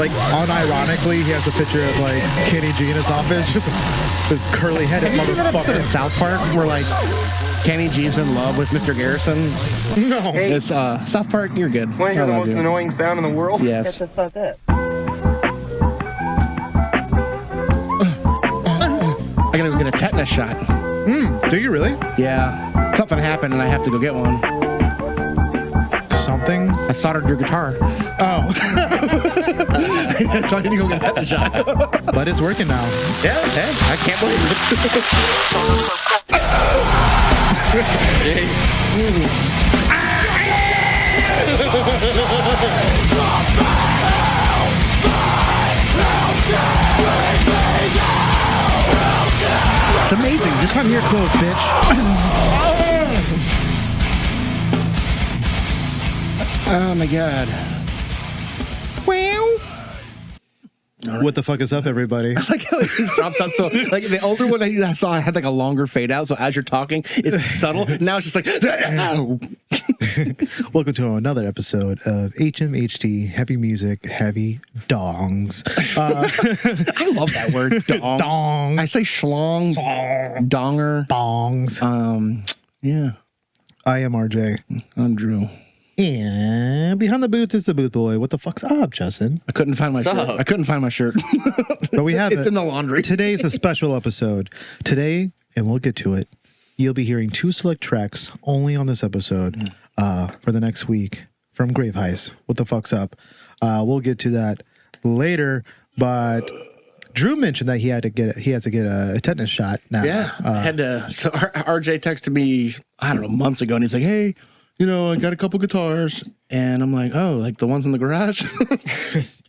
Like, unironically, he has a picture of, like, Kenny G in his office. Just this curly-headed motherfucker. South Park, where, like, Kenny G's in love with Mr. Garrison. No. Hey. It's South Park, you're good. Want to hear I the love most you. annoying sound in the world? Yes. Get the fuck up. I gotta go get a tetanus shot. Do you really? Yeah. Something happened and I have to go get one. Something? I soldered your guitar. Oh. So I need to go get a tetanus shot. But it's working now. Yeah, hey, I can't believe It's amazing. Just come here close, bitch. Oh my god. Wow. What the fuck is up, everybody? Like how it just drops out so like the older one I saw had like a longer fade out, so as you're talking, it's subtle. Now it's just like Welcome to another episode of HMHD, heavy music, heavy dongs. I love that word. Dong. Dong. I say schlong, donger. Bongs. Yeah. I am RJ. I'm Drew. And behind the booth is the booth boy. What the fuck's up, Justin? I couldn't find my shirt. I couldn't find my shirt. But we have It's it. in the laundry. Today's a special episode. Today, and we'll get to it, you'll be hearing 2 select tracks only on this episode for the next week from Grave Heist. What the fuck's up? We'll get to that later, but Drew mentioned that he has to get a tetanus shot now. Yeah. Had to. So RJ texted me, I don't know, months ago, and he's like, "Hey, you know, I got a couple guitars," and I'm like, "Oh, like the ones in the garage?"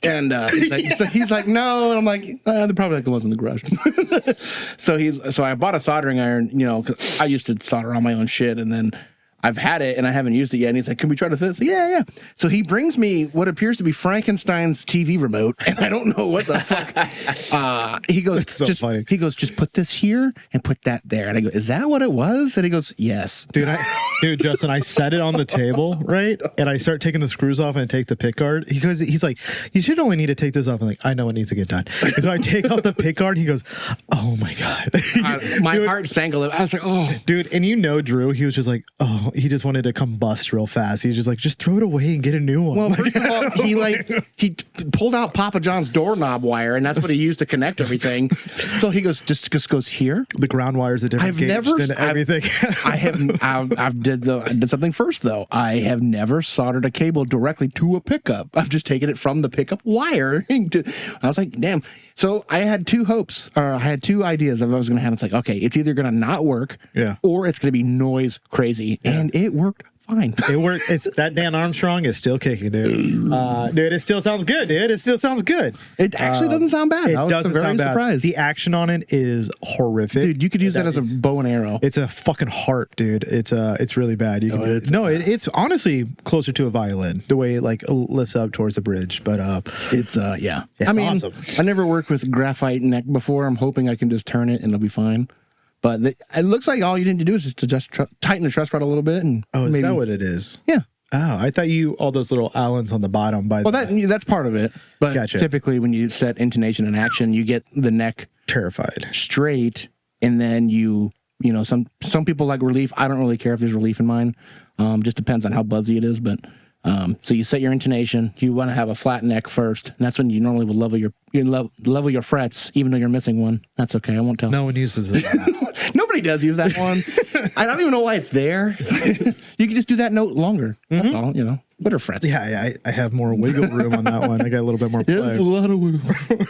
And he's like, "No," and I'm like, "They're probably like the ones in the garage." So I bought a soldering iron, you know, 'cause I used to solder on my own shit, and then I've had it and I haven't used it yet. And he's like, "Can we try to fit?" So, yeah. So he brings me what appears to be Frankenstein's TV remote, and I don't know what the fuck. He goes, It's so just, funny. He goes, "Just put this here and put that there." And I go, "Is that what it was?" And he goes, "Yes." Dude, Justin, I set it on the table, right? And I start taking the screws off and take the pick guard. He's like, "You should only need to take this off." I'm like, "I know it needs to get done." And so I take off the pick guard. And he goes, "Oh my god." My Dude, heart sank a little. I was like, "Oh." Dude, and you know Drew, he was just like, oh, he just wanted to combust real fast. He's just like, just throw it away and get a new one. Well, first of all, he pulled out Papa John's doorknob wire, and that's what he used to connect everything. So he goes, just goes here. The ground wire's a different gauge than everything. I did something first though. I have never soldered a cable directly to a pickup. I've just taken it from the pickup wire. I was like, damn. So I had 2 hopes, or I had 2 ideas of what I was going to have. It's like, okay, it's either going to not work, or it's going to be noise crazy, and it worked fine. It worked. It's that Dan Armstrong is still kicking, dude. Dude, it still sounds good, dude. It still sounds good. It actually doesn't sound bad. I was very surprised. The action on it is horrific. Dude, you could use that as a bow and arrow. It's a fucking heart, dude. It's really bad. It's honestly closer to a violin, the way it like lifts up towards the bridge. But it's it's I mean, awesome. I never worked with graphite neck before. I'm hoping I can just turn it and it'll be fine. But it looks like all you need to do is just to tighten the truss rod a little bit, and is maybe, that what it is? Yeah. Oh, I thought all those little Allens on the bottom. That's part of it. But Gotcha. Typically, when you set intonation and action, you get the neck terrified straight, and then you know some people like relief. I don't really care if there's relief in mine. Just depends on how buzzy it is, but. So you set your intonation. You want to have a flat neck first, and that's when you normally will level your frets, even though you're missing one. That's okay. I won't tell. No one uses that. Nobody does use that one. I don't even know why it's there. You can just do that note longer. That's all. You know, better frets. Yeah, I have more wiggle room on that one. I got a little bit more play. There's a lot of wiggle room.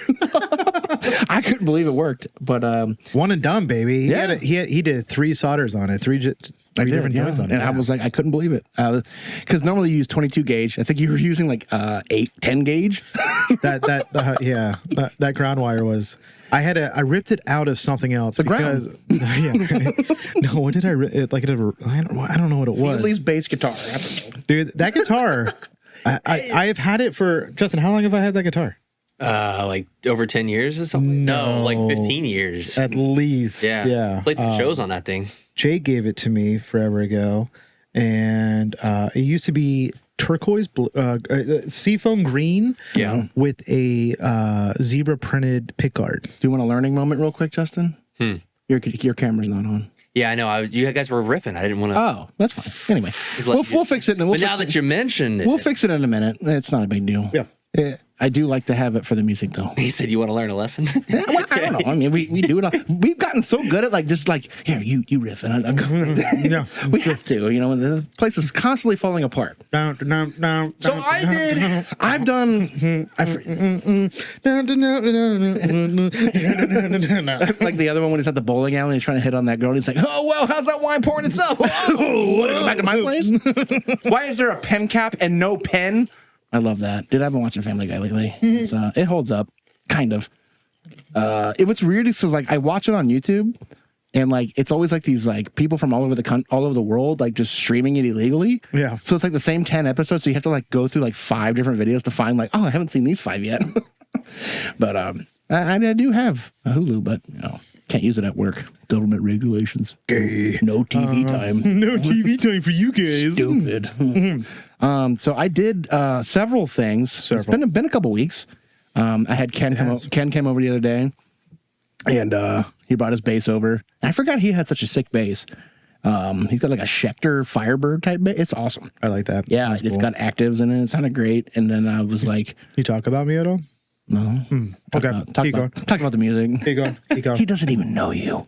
I couldn't believe it worked, but one and done, baby. Yeah. He did 3 solders on it, three different joints on it. And I was like, I couldn't believe it. Because normally you use 22 gauge. I think you were using like 10 gauge. That ground wire was. I ripped it out of something else because no, what did I rip? Like I don't know what it was. Feely's bass guitar, dude. That guitar, I have had it for Justin. How long have I had that guitar? Like over 10 years or something? No, like 15 years. At least. Yeah. Played some shows on that thing. Jay gave it to me forever ago. And it used to be turquoise, seafoam green, Yeah. with a zebra printed pickguard. Do you want a learning moment real quick, Justin? Your camera's not on. Yeah, I know. You guys were riffing. I didn't want to. Oh, that's fine. Anyway, we'll fix it. But now that you mentioned it, we'll fix it in a minute. It's not a big deal. Yeah. I do like to have it for the music, though. he said you want to learn a lesson. Yeah, well, I don't know. I mean, we do it all. We've gotten so good at here, you riff, and I'm going. Yeah. We have to. The place is constantly falling apart. So I've done. Like the other one when he's at the bowling alley and he's trying to hit on that girl. And he's like, "Oh well, how's that wine pouring itself? Oh, back to my place." Why is there a pen cap and no pen? I love that. Dude, I've been watching Family Guy lately. It holds up, kind of. What's weird is I watch it on YouTube, and it's always these people from all over the world just streaming it illegally. Yeah. So it's the same 10 episodes. So you have to go through 5 different videos to find I haven't seen these 5 yet. But I do have a Hulu, but can't use it at work. Government regulations. No TV time. No TV time for you guys. Stupid. So I did several things. It's been a couple weeks. I had Ken Ken came over the other day, and he brought his bass over. And I forgot he had such a sick bass. He's got a Schecter Firebird type bass. It's awesome. I like that. Yeah, That's it's cool. got actives in it. It sounded great. And then I was like, You talk about me at all? no. Okay. Keep going. Talk about the music. Keep going. Keep going. He doesn't even know you.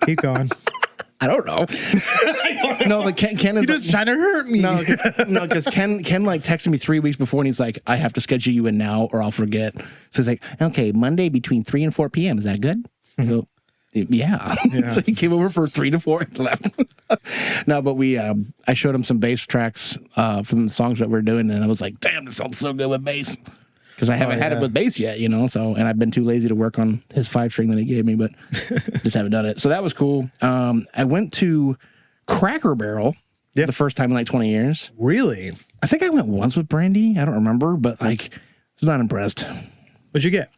Keep going. I don't know. No, but Ken is just trying to hurt me. No, because Ken texted me 3 weeks before, and he's like, I have to schedule you in now or I'll forget. So he's like, okay, Monday between 3 and 4 p.m. Is that good? I go, yeah. So he came over for 3 to 4 and left. No, but I showed him some bass tracks from the songs that we're doing, and I was like, damn, this sounds so good with bass. Because I haven't had it with bass yet, and I've been too lazy to work on his 5-string that he gave me, but just haven't done it. So that was cool. I went to Cracker Barrel the first time in 20 years. Really? I think I went once with Brandy. I don't remember, but I was not impressed. What'd you get?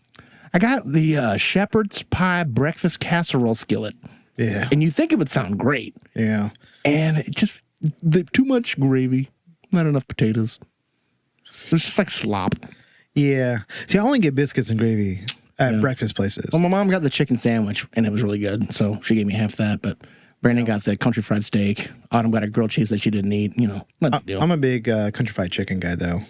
I got the shepherd's pie breakfast casserole skillet. Yeah. And you think it would sound great. Yeah. And it just, too much gravy, not enough potatoes. It was just slop. Yeah. See, I only get biscuits and gravy at breakfast places. Well, my mom got the chicken sandwich, and it was really good, so she gave me half that. But Brandon got the country fried steak. Autumn got a grilled cheese that she didn't eat. Not a big deal. I'm a big country fried chicken guy, though.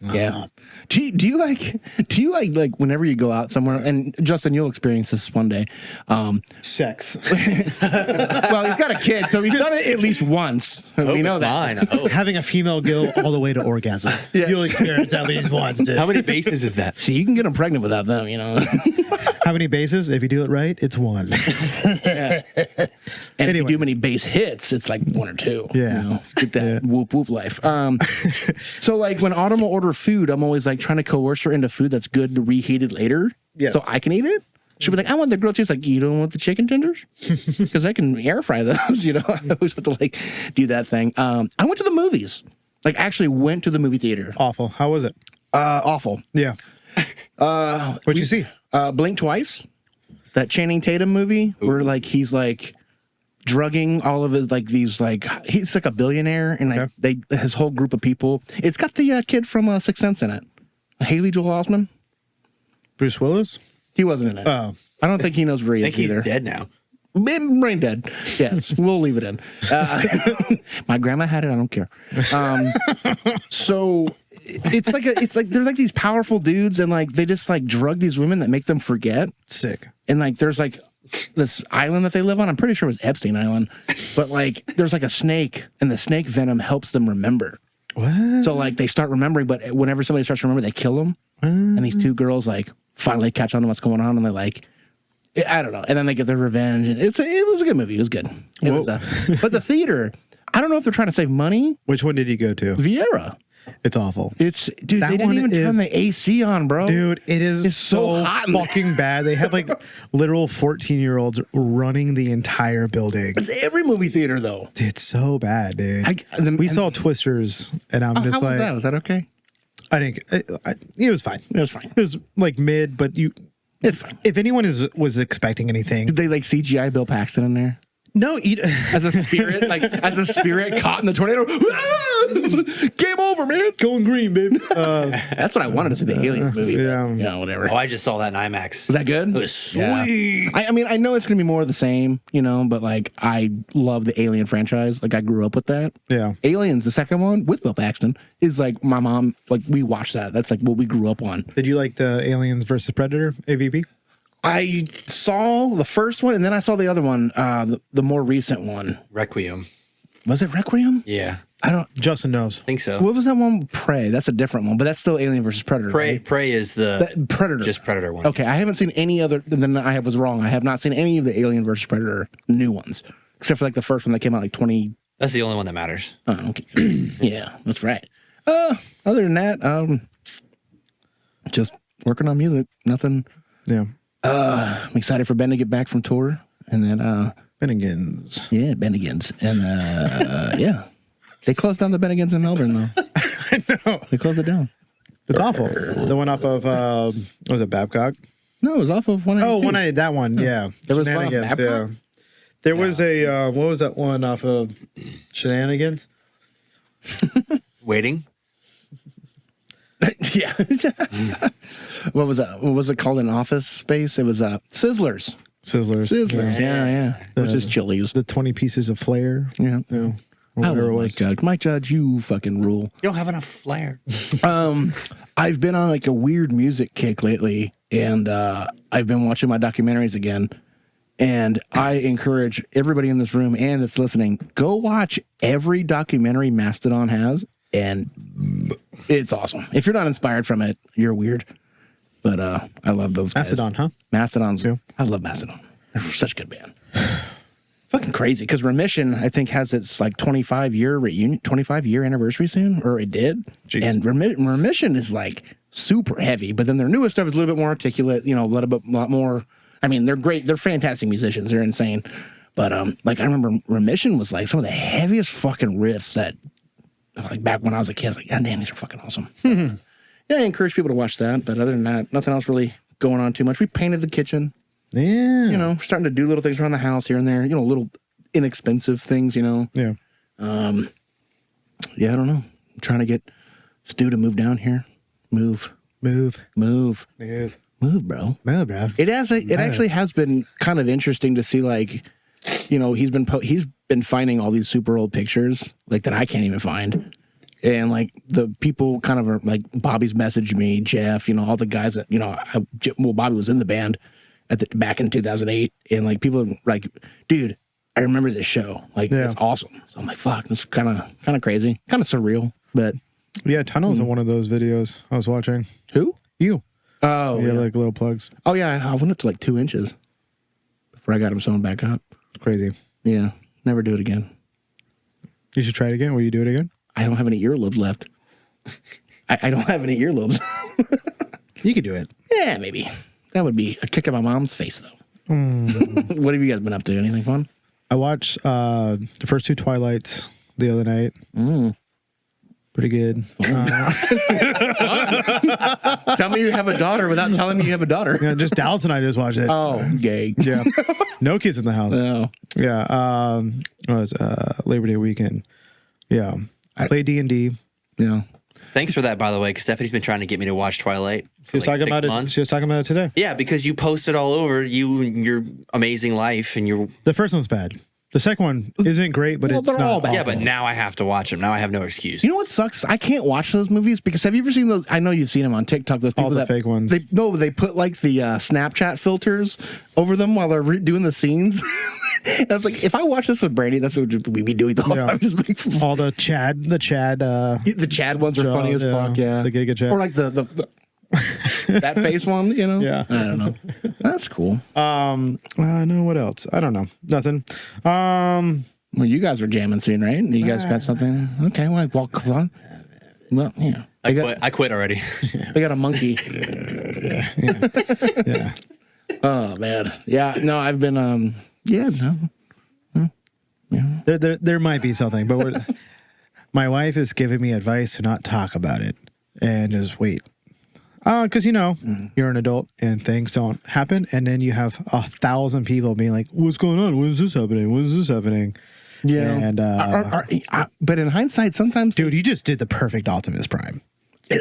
Yeah. Do you like whenever you go out somewhere? And Justin, you'll experience this one day. Sex. Well, he's got a kid, so he's done it at least once. We know that. Fine. Having a female gill all the way to orgasm. Yeah. You'll experience at least once, dude. How many bases is that? See, you can get them pregnant without them. How many bases? If you do it right, it's 1. And if you do many base hits, it's 1 or 2. Yeah. Get that whoop whoop life. So when Autumn will order food, I'm always trying to coerce her into food that's good to reheat it later. Yes. So I can eat it. She'll be like, I want the grilled cheese. You don't want the chicken tenders? Because I can air fry those. I always have to do that thing. I went to the movies. Actually went to the movie theater. Awful. How was it? Awful. Yeah. What'd you see? Blink Twice. That Channing Tatum movie where he's drugging all of his he's a billionaire and his whole group of people. It's got the kid from Sixth Sense in it. Haley Joel Osment. Bruce Willis? He wasn't in it. Oh. I don't think he knows where he I is think he's either. dead now. Brain dead. Yes, we'll leave it in. My grandma had it. I don't care. So it's they're these powerful dudes and they just drug these women that make them forget. Sick. And there's this island that they live on. I'm pretty sure it was Epstein Island, but there's a snake and the snake venom helps them remember. What? So they start remembering, but whenever somebody starts to remember, they kill them. And these 2 girls finally catch on to what's going on, and they're I don't know. And then they get their revenge. And it was a good movie. It was good. But the theater, I don't know if they're trying to save money. Which one did you go to? Vieira. It's awful. Dude, That they didn't one even turn the AC on, bro. Dude, it's so hot in there. fucking bad. They have literal 14-year-olds running the entire building. It's every movie theater, though. It's so bad, dude. We saw Twisters, and I'm just how was that? Was that okay? I think it was fine. It was fine. It was mid, but It's fine. if anyone was expecting anything, Did they CGI Bill Paxton in there? No, as a spirit, like as a spirit caught in the tornado. Game over, man. going green, baby. That's what I wanted to see, the Aliens movie. Yeah. Yeah, whatever. Oh, I just saw that in IMAX. Was that good? It was sweet. I mean, I know it's gonna be more of the same, but like I love the Alien franchise. Like I grew up with that. Yeah. Aliens, the second one with Bill Paxton, is like my mom. Like we watched that. That's like what we grew up on. Did you like the Aliens versus Predator AVP? I saw the first one, and then I saw the other one, the more recent one. Requiem. Was it Requiem? Yeah, I don't. Justin knows. I think so. What was that one? Prey. That's a different one, but that's still Alien versus Predator. Right? Prey is the Predator. just Predator one. Okay, I haven't seen any other. Then I was wrong. I have not seen any of the Alien versus Predator new ones, except for like the first one that came out like 20. That's the only one that matters. Oh, okay. Yeah, that's right. Other than that, just working on music. Nothing. Yeah. I'm excited for Ben to get back from tour, and then Bennigan's. yeah, Bennigan's, and yeah, they closed down the Bennigan's in Melbourne though. I know. They closed it down. It's awful. The one off of what was it, Babcock? No, it was off of 192. Oh, 190, that one. Yeah. There was one off Shenanigans. Babcock? Yeah. There was a what was that one off of Shenanigans? Waiting. Yeah. What was that? What was it called in Office Space? It was Sizzlers. Sizzlers. Sizzlers. Yeah. Which is Chili's. The 20 pieces of flair. Yeah. Yeah. Or I whatever love it Mike was. Judge. Mike Judge, you fucking rule. You don't have enough flair. I've been on like a weird music kick lately, and I've been watching my documentaries again. And I encourage everybody in this room and that's listening, go watch every documentary Mastodon has, and it's awesome. If you're not inspired from it, you're weird. But I love those guys. Mastodon, huh? Mastodon's. Yeah. I love Mastodon. They're such a good band. Fucking crazy, because Remission, I think, has its like 25-year reunion, 25-year anniversary soon, or it did. Jeez. And Remission is like super heavy, but then their newest stuff is a little bit more articulate, a lot more. I mean, they're great. They're fantastic musicians. They're insane. But like I remember Remission was like some of the heaviest fucking riffs that like back when I was a kid. I was like, God damn, these are fucking awesome. Yeah, I encourage people to watch that. But other than that, nothing else really going on too much. We painted the kitchen. Yeah. Starting to do little things around the house here and there. Little inexpensive things. Yeah. Yeah, I don't know. I'm trying to get Stu to move down here. Move, bro. Well, bro. It actually has been kind of interesting to see, like, he's been finding all these super old pictures like that I can't even find, and like the people kind of are like Bobby's messaged me, Jeff, all the guys that Bobby was in the band back in 2008, and like people are like, dude, I remember this show, like it's awesome. So I'm like, fuck, this is kind of crazy, kind of surreal, but Yeah, Tunnel's in one of those videos I was watching. who? You. Oh Yeah, yeah. like little plugs. Oh yeah, I went up to like 2 inches before I got him sewn back up. It's crazy. Yeah, never do it again. You should try it again. Will you do it again? I don't have any earlobes left. I don't have any earlobes. You could do it. Yeah, maybe. That would be a kick in my mom's face, though. What have you guys been up to? Anything fun? I watched the first 2 Twilights the other night. Pretty good. Tell me you have a daughter without telling me you have a daughter. Yeah, just Dallas and I just watched it. Oh, gay. Yeah. No kids in the house. No. Yeah. It was Labor Day weekend. Yeah. I played D&D. Yeah. Thanks for that, by the way, because Stephanie's been trying to get me to watch Twilight. She was talking about it. She was talking about it today. Yeah, because you posted all over you and your amazing life and your. The first one's bad. The second one isn't great, but Well, it's they're not all bad. Yeah, but now I have to watch them. Now I have no excuse. You know what sucks? I can't watch those movies because have you ever seen those? I know you've seen them on TikTok. Those people All the that fake ones. They put like the Snapchat filters over them while they're doing the scenes. And I was like, if I watch this with Brady, that's what we'd be doing the whole time. Just like, All the Chad. the Chad ones are funny as fuck. Yeah, The Giga Chad. or like the that face one. Yeah. I don't know. That's cool. No, what else? I don't know. Nothing. Well, you guys are jamming soon, right? You guys got something? Okay, well, come on. Well, yeah. I quit already. They got a monkey. Yeah. Oh man, yeah. No, I've been. Yeah, no. There might be something, but my wife is giving me advice to not talk about it and just wait. Because, you're an adult and things don't happen. And then you have 1,000 people being like, what's going on? When is this happening? When is this happening? Yeah. And, but in hindsight, sometimes... dude, you just did the perfect Optimus Prime. Go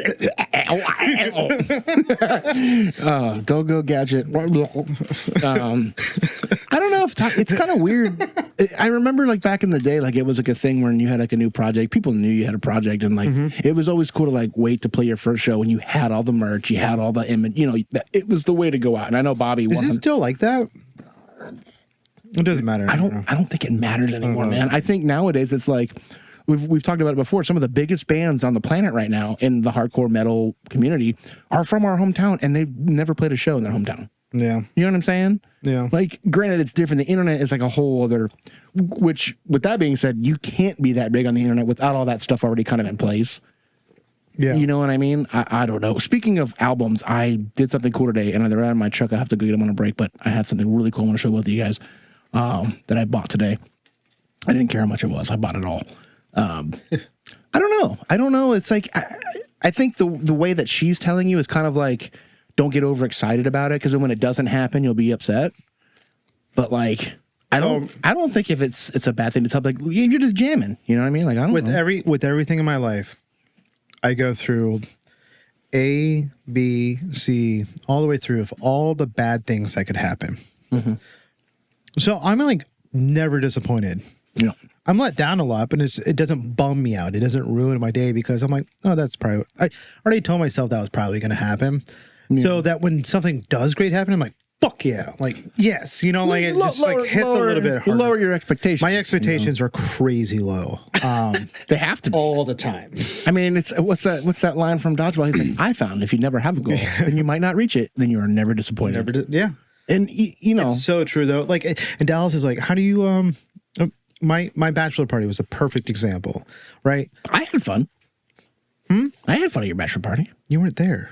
gadget. I don't know if it's kind of weird. I remember like back in the day, like it was like a thing when you had like a new project. People knew you had a project, and like it was always cool to like wait to play your first show when you had all the merch, you had all the image. It was the way to go out. And I know Bobby. Is it still like that? It doesn't matter. I don't think it matters anymore, man. I think nowadays it's like. We've talked about it before. Some of the biggest bands on the planet right now in the hardcore metal community are from our hometown, and they've never played a show in their hometown. Yeah. You know what I'm saying? Yeah. Like, granted, it's different. The internet is like a whole other, which, with that being said, you can't be that big on the internet without all that stuff already kind of in place. Yeah. You know what I mean? I don't know. Speaking of albums, I did something cool today, and they're out of my truck. I have to go get them on a break, but I have something really cool I want to show both of you guys that I bought today. I didn't care how much it was. I bought it all. I don't know. It's like, I think the way that she's telling you is kind of like, don't get overexcited about it. Cause then when it doesn't happen, you'll be upset. But like, I don't think if it's a bad thing to tell, like, you're just jamming. You know what I mean? Like, I don't know. With everything in my life, I go through A, B, C, all the way through of all the bad things that could happen. Mm-hmm. So I'm like never disappointed. Yeah. I'm let down a lot, but it doesn't bum me out. It doesn't ruin my day because I'm like, oh, that's probably... I already told myself that was probably going to happen. Yeah. So that when something does great happen, I'm like, fuck yeah. Like, yes. Like it just like hits a little bit harder. Lower your expectations. My expectations are crazy low. They have to be. All the time. I mean, it's what's that line from Dodgeball? He's like, I found if you never have a goal, then you might not reach it. Then you are never disappointed. Yeah. And, It's so true, though. Like, and Dallas is like, how do you... My bachelor party was a perfect example, right? I had fun. I had fun at your bachelor party. You weren't there.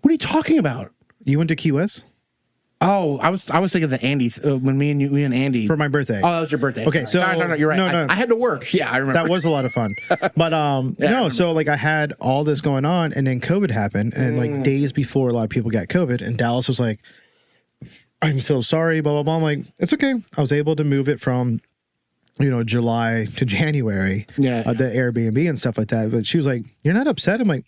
What are you talking about? You went to Key West? Oh, I was thinking of the Andy when me and Andy for my birthday. Oh, that was your birthday. Okay, sorry. You're right. No. I had to work. Yeah, I remember. That was a lot of fun. But no, so like I had all this going on, and then COVID happened, and like days before a lot of people got COVID, and Dallas was like, "I'm so sorry," blah blah blah. I'm like, "It's okay." I was able to move it from July to January, the Airbnb and stuff like that. But she was like, "You're not upset?" I'm like,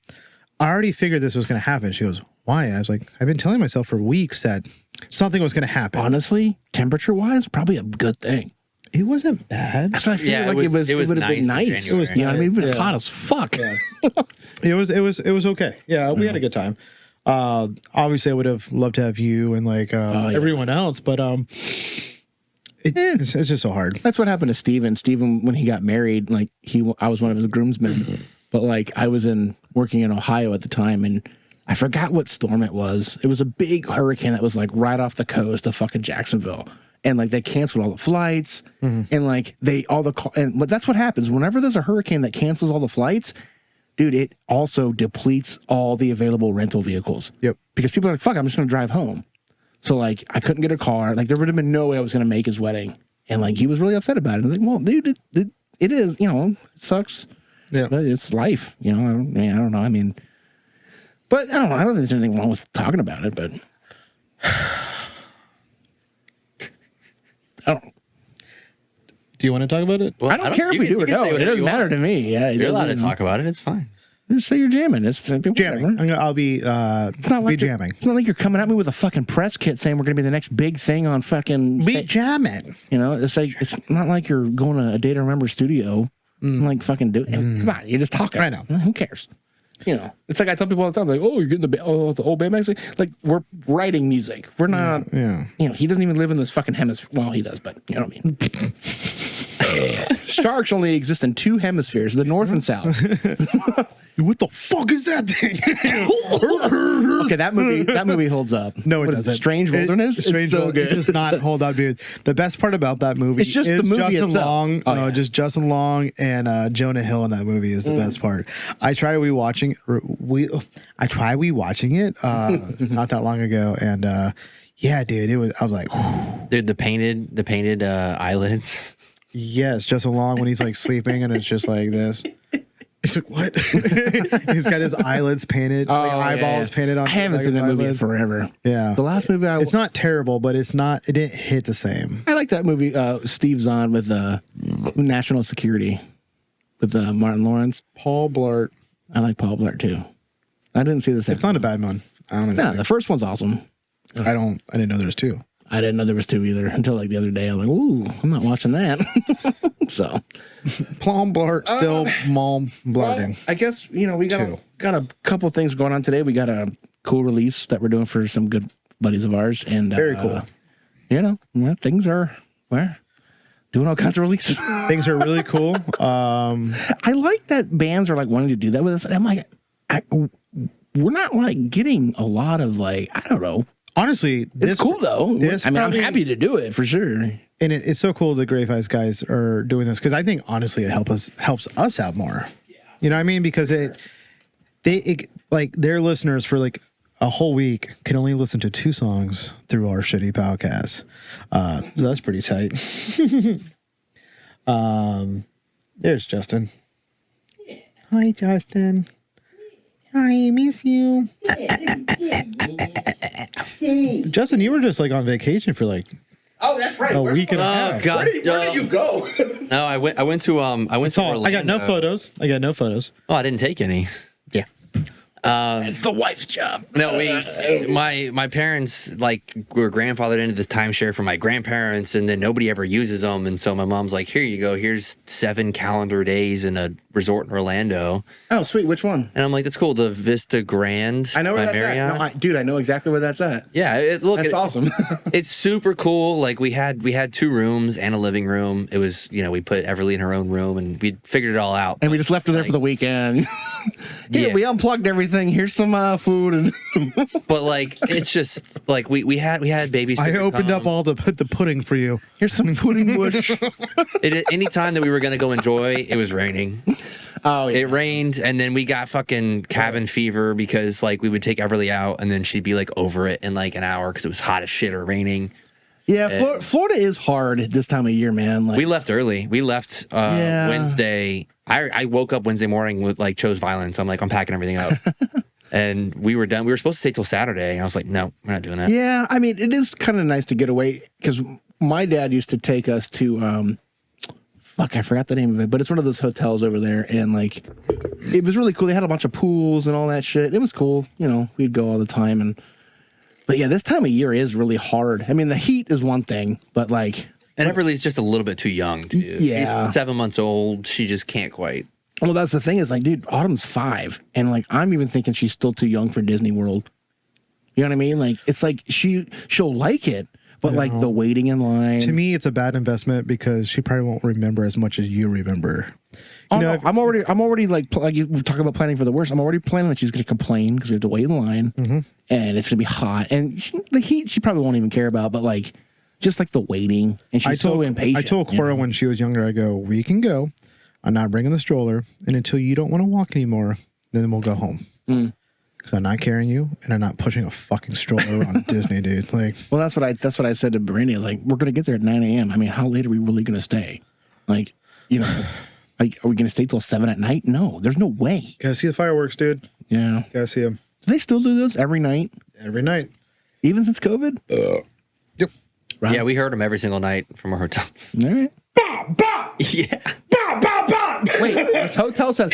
"I already figured this was going to happen." She goes, "Why?" I was like, "I've been telling myself for weeks that something was going to happen." Honestly, temperature-wise, probably a good thing. It wasn't bad. That's what I feel like. It would have been nice. It was, you know what I mean? It would have been hot as fuck. Yeah. It was okay. Yeah, we had a good time. Obviously, I would have loved to have you and like everyone else, but It's just so hard. That's what happened to Steven. Steven, when he got married, like I was one of his groomsmen, but like I was working in Ohio at the time, and I forgot what storm it was. It was a big hurricane that was like right off the coast of fucking Jacksonville, and like they canceled all the flights, and like but that's what happens whenever there's a hurricane that cancels all the flights, dude. It also depletes all the available rental vehicles. Yep. Because people are like, "Fuck, I'm just gonna drive home." So, like, I couldn't get a car. Like, there would have been no way I was going to make his wedding. And, like, he was really upset about it. I was like, well, dude, it is, it sucks. Yeah. But it's life, I don't know. I mean, but I don't know. I don't think there's anything wrong with talking about it, but. Do you want to talk about it? Well, I don't care if we do or no. It doesn't matter to me. Yeah, you're allowed to talk about it. It's fine. Just say you're jamming. It's jamming. I'll be jamming. It's not like you're coming at me with a fucking press kit saying we're going to be the next big thing on fucking... Be jamming. It's like, it's not like you're going to a Day to Remember studio and like fucking do it. Come on, you're just talking. I know. Who cares? It's like I tell people all the time, like, oh, you're getting the old band magazine. Like, we're writing music. We're not... Yeah. He doesn't even live in this fucking hemisphere. Well, he does, but you know what I mean. Sharks only exist in two hemispheres, the north and south. What the fuck is that thing? Okay, that movie holds up. No, it doesn't. Strange Wilderness? Strange Wilderness. It does not hold up, dude. The best part about that movie is the movie Justin itself. Long. Just Justin Long and Jonah Hill in that movie is the best part. I tried rewatching it not that long ago, and yeah, dude, I was like, whew. Dude, the painted eyelids. Yes, Justin Long when he's like sleeping and it's just like this. He's like, what? He's got his eyelids painted, like eyeballs painted on. I haven't seen that movie in forever. Yeah, the last movie it's not terrible, but it's not. It didn't hit the same. I like that movie. Steve Zahn with National Security with Martin Lawrence. Paul Blart. I like Paul Blart too. I didn't see the second. It's not a bad one. I don't know. Yeah, the first one's awesome. I didn't know there was two. I didn't know there was two either until like the other day. I was like, ooh, I'm not watching that. So, Paul Blart still mom blarting. well, I guess we got a couple things going on today. We got a cool release that we're doing for some good buddies of ours, and Very cool. Things are doing all kinds of releases. Things are really cool. I like that bands are like wanting to do that with us. And I'm like, we're not like getting a lot of like, I don't know. Honestly, It's cool though. I'm happy to do it for sure. And it's so cool the Grave Heist guys are doing this because I think honestly it helps us out more. Yeah. You know what I mean? Because like their listeners for like a whole week can only listen to 2 songs through our shitty podcast. So that's pretty tight. There's Justin. Yeah. Hi, Justin. I miss you. Justin, you were just like on vacation for like that's right. a week and a half. God. Where did you go? No, I went to Orlando. I got no photos. Oh, I didn't take any. Yeah. It's the wife's job. No, my parents like were grandfathered into this timeshare for my grandparents, and then nobody ever uses them, and so my mom's like, "Here you go. Here's 7 calendar days in a resort in Orlando." Oh, sweet. Which one? And I'm like, "That's cool. The Vista Grand." I know where by that's Marriott. at. No, I know exactly where that's at. Yeah, That's awesome. It's super cool. Like we had 2 rooms and a living room. It was, we put Everly in her own room, and we figured it all out. And we just left her there for the weekend. Yeah. We unplugged everything. Here's some food and But like, it's just like we had babies. I opened up all the pudding for you. here's some pudding bush. Any time that we were gonna go enjoy, it was raining. Oh, yeah. It rained, and then we got fucking cabin fever because like we would take Everly out, and then she'd be like over it in like an hour because it was hot as shit or raining. Yeah, Florida is hard at this time of year, man. Like, We left early. We left Wednesday. I woke up Wednesday morning with like chose violence. I'm like, I'm packing everything up. And we were done. We were supposed to stay till Saturday. And I was like, no, we're not doing that. yeah, I mean, it is kind of nice to get away because my dad used to take us to, I forgot the name of it, but it's one of those hotels over there. And like, it was really cool. They had a bunch of pools and all that shit. It was cool. We'd go all the time. But yeah, this time of year is really hard. I mean, the heat is one thing, but like. And Everly's just a little bit too young, too. Yeah. She's 7 months old. She just can't quite. Well, that's the thing is like, dude, Autumn's 5. And like, I'm even thinking she's still too young for Disney World. You know what I mean? Like, it's like she'll like it, but like the waiting in line. To me, it's a bad investment because she probably won't remember as much as you remember. I'm already like you talk about planning for the worst. I'm already planning that she's going to complain because we have to wait in line and it's going to be hot. And the heat, she probably won't even care about, but like, just like the waiting, and she's so impatient. I told Cora when she was younger, I go, we can go. I'm not bringing the stroller, and until you don't want to walk anymore, then we'll go home. Because I'm not carrying you, and I'm not pushing a fucking stroller around Disney, dude. Like, well, that's what I said to Brandy. I was like, we're gonna get there at 9 a.m. I mean, how late are we really gonna stay? Like, like, are we gonna stay till 7 at night? No, there's no way. gotta see the fireworks, dude. Yeah, Gotta see them do they still do this every night, every night, even since COVID? Yep. Right. Yeah, we heard them every single night from our hotel. All right. Yeah. Wait, this hotel says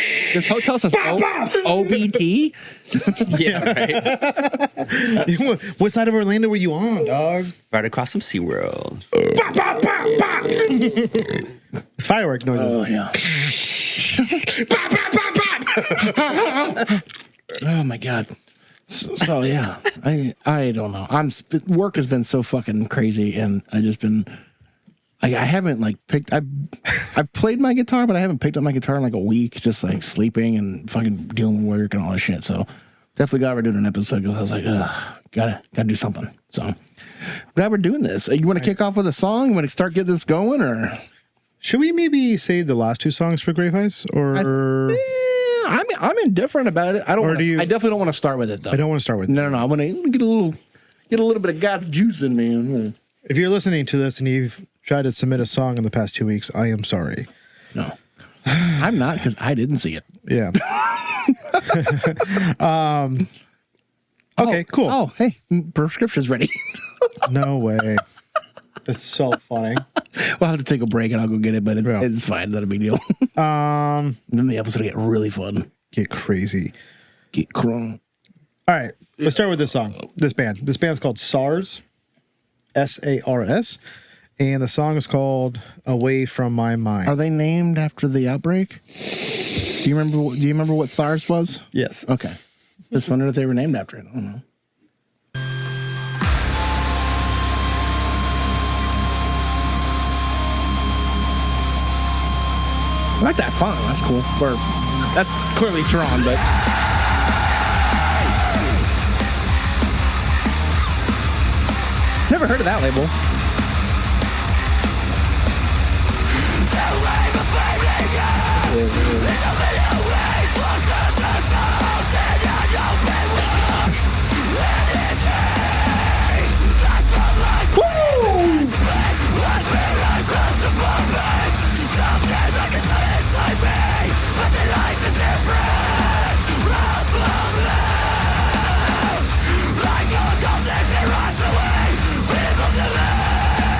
OBT. Yeah, right. What side of Orlando were you on, dog? Right across from SeaWorld. It's firework noises. Oh yeah. Oh my god. So yeah, I don't know. Work has been so fucking crazy, and I just been. I haven't like picked. I've played my guitar, but I haven't picked up my guitar in like a week. Just like sleeping and fucking dealing with work and all that shit. So definitely glad we're doing an episode because I was like, gotta do something. So glad we're doing this. You want to kick off with a song? You want to start getting this going, or should we maybe save the last 2 songs for Grave Heist? Or I'm indifferent about it. I definitely don't want to start with it though. I don't want to start with. No. I want to get a little bit of God's juice in me. If you're listening to this and you've tried to submit a song in the past 2 weeks, I am sorry. No. I'm not because I didn't see it. Yeah. Okay, cool. Oh, hey, prescription's ready. No way. That's so funny. We'll have to take a break and I'll go get it, but it's fine. Not a big deal. Then the episode will get really fun. Get crazy. Get crunk. All right, let's start with this song. This band. This band's called SARS. SARS. And the song is called Away From My Mind. Are they named after the outbreak? Do you remember what SARS was? Yes. Okay. Just wondered if they were named after it. I don't know. I like that font. That's cool. Or that's clearly Tron, but never heard of that label.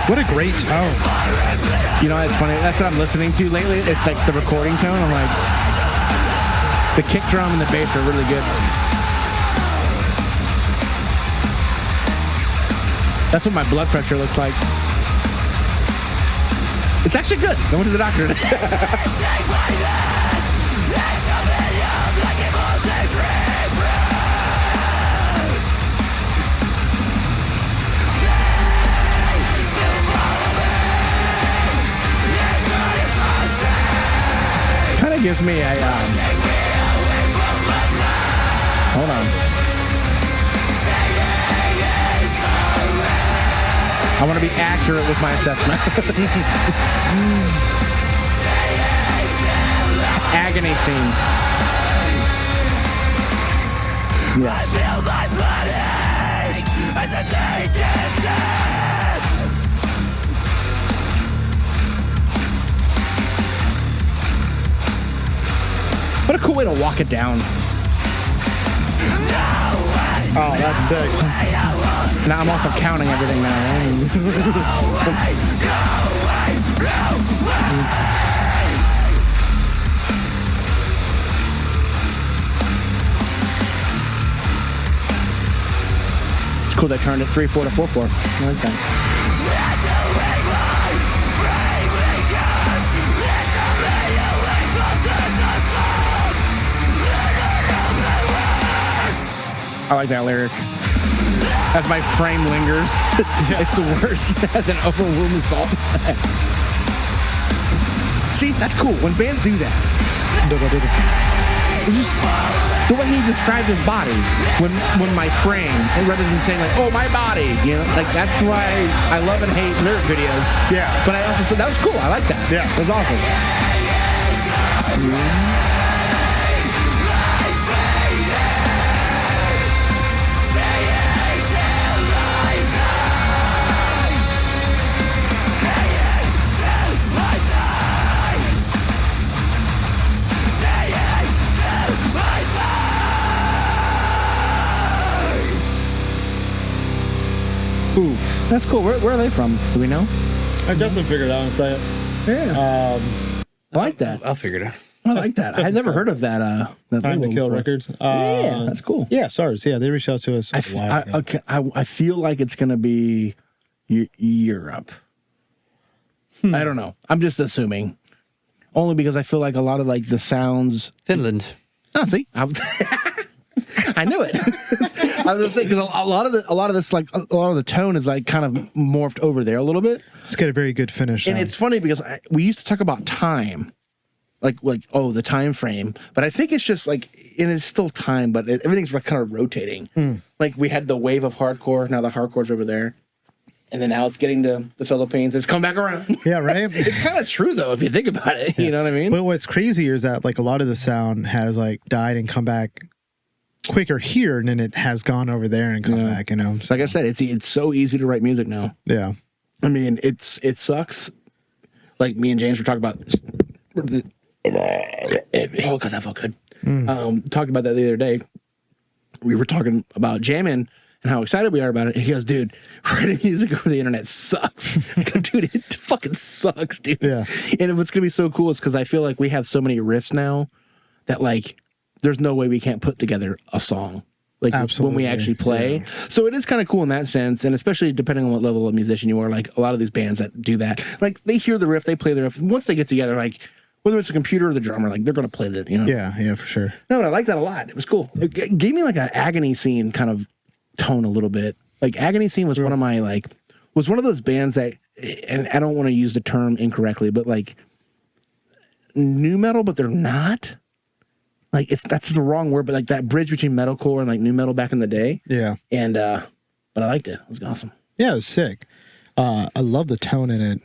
What a great tone. You know, it's funny. That's what I'm listening to lately. It's like the recording tone. I'm like, the kick drum and the bass are really good. That's what my blood pressure looks like. It's actually good. I went to the doctor today. Kind of gives me a hold on. I want to be accurate with my assessment. Agony scene. Yes. What a cool way to walk it down. Oh, that's sick. Now I'm also counting everything now. It's cool they turned it 3/4 to 4/4. I like that. I like that lyric. As my frame lingers, it's the worst than overwhelming assault. See, that's cool. When bands do that, it's just the way he described his body. When my frame, and rather than saying like, "Oh, my body," you know, like that's why I love and hate lyric videos. Yeah. But I also said that was cool. I like that. Yeah. It was awesome. Oof, that's cool. Where are they from? Do we know? I definitely figured out in a second. Yeah. I like that. I'll figure it out. I like that. I never heard of that. That Time to label Kill before. Records. Yeah, that's cool. Yeah, SARS. Yeah, they reached out to us a while ago. Okay, I feel like it's gonna be Europe. I don't know. I'm just assuming, only because I feel like a lot of like the sounds. Finland. Oh, see, I knew it. I was gonna say because a lot of this like a lot of the tone is like kind of morphed over there a little bit. It's got a very good finish. And it's funny because we used to talk about time, like the time frame, but I think it's just like, and it's still time, but everything's kind of rotating. Like we had the wave of hardcore, now the hardcore's over there, and then now it's getting to the Philippines. It's come back around. Yeah, right. It's kind of true though if you think about it. You know what I mean? But what's crazier is that like a lot of the sound has like died and come back quicker here, and then it has gone over there and come back. You know, So like I said, it's so easy to write music now. yeah. I mean, it sucks. Like me and James were talking about Oh, God, that felt good. Talked about that the other day. We were talking about jamming and how excited we are about it. And he goes, dude, writing music over the internet sucks. I go, dude, it fucking sucks, dude. Yeah. And what's going to be so cool is because I feel like we have so many riffs now that, like, there's no way we can't put together a song. Like, Absolutely. when we actually play. Yeah. So it is kind of cool in that sense. And especially depending on what level of musician you are, like, a lot of these bands that do that, like, they hear the riff, they play the riff. Once they get together, like, whether it's a computer or the drummer, like, they're going to play the, you know? Yeah, for sure. No, but I like that a lot. It was cool. It gave me like an Agony Scene kind of tone a little bit. Like Agony Scene was one of my was one of those bands that, and I don't want to use the term incorrectly, but like new metal, but they're not. Like that's the wrong word, but like that bridge between metalcore and like new metal back in the day. Yeah. And but I liked it. It was awesome. Yeah, it was sick. I love the tone in it.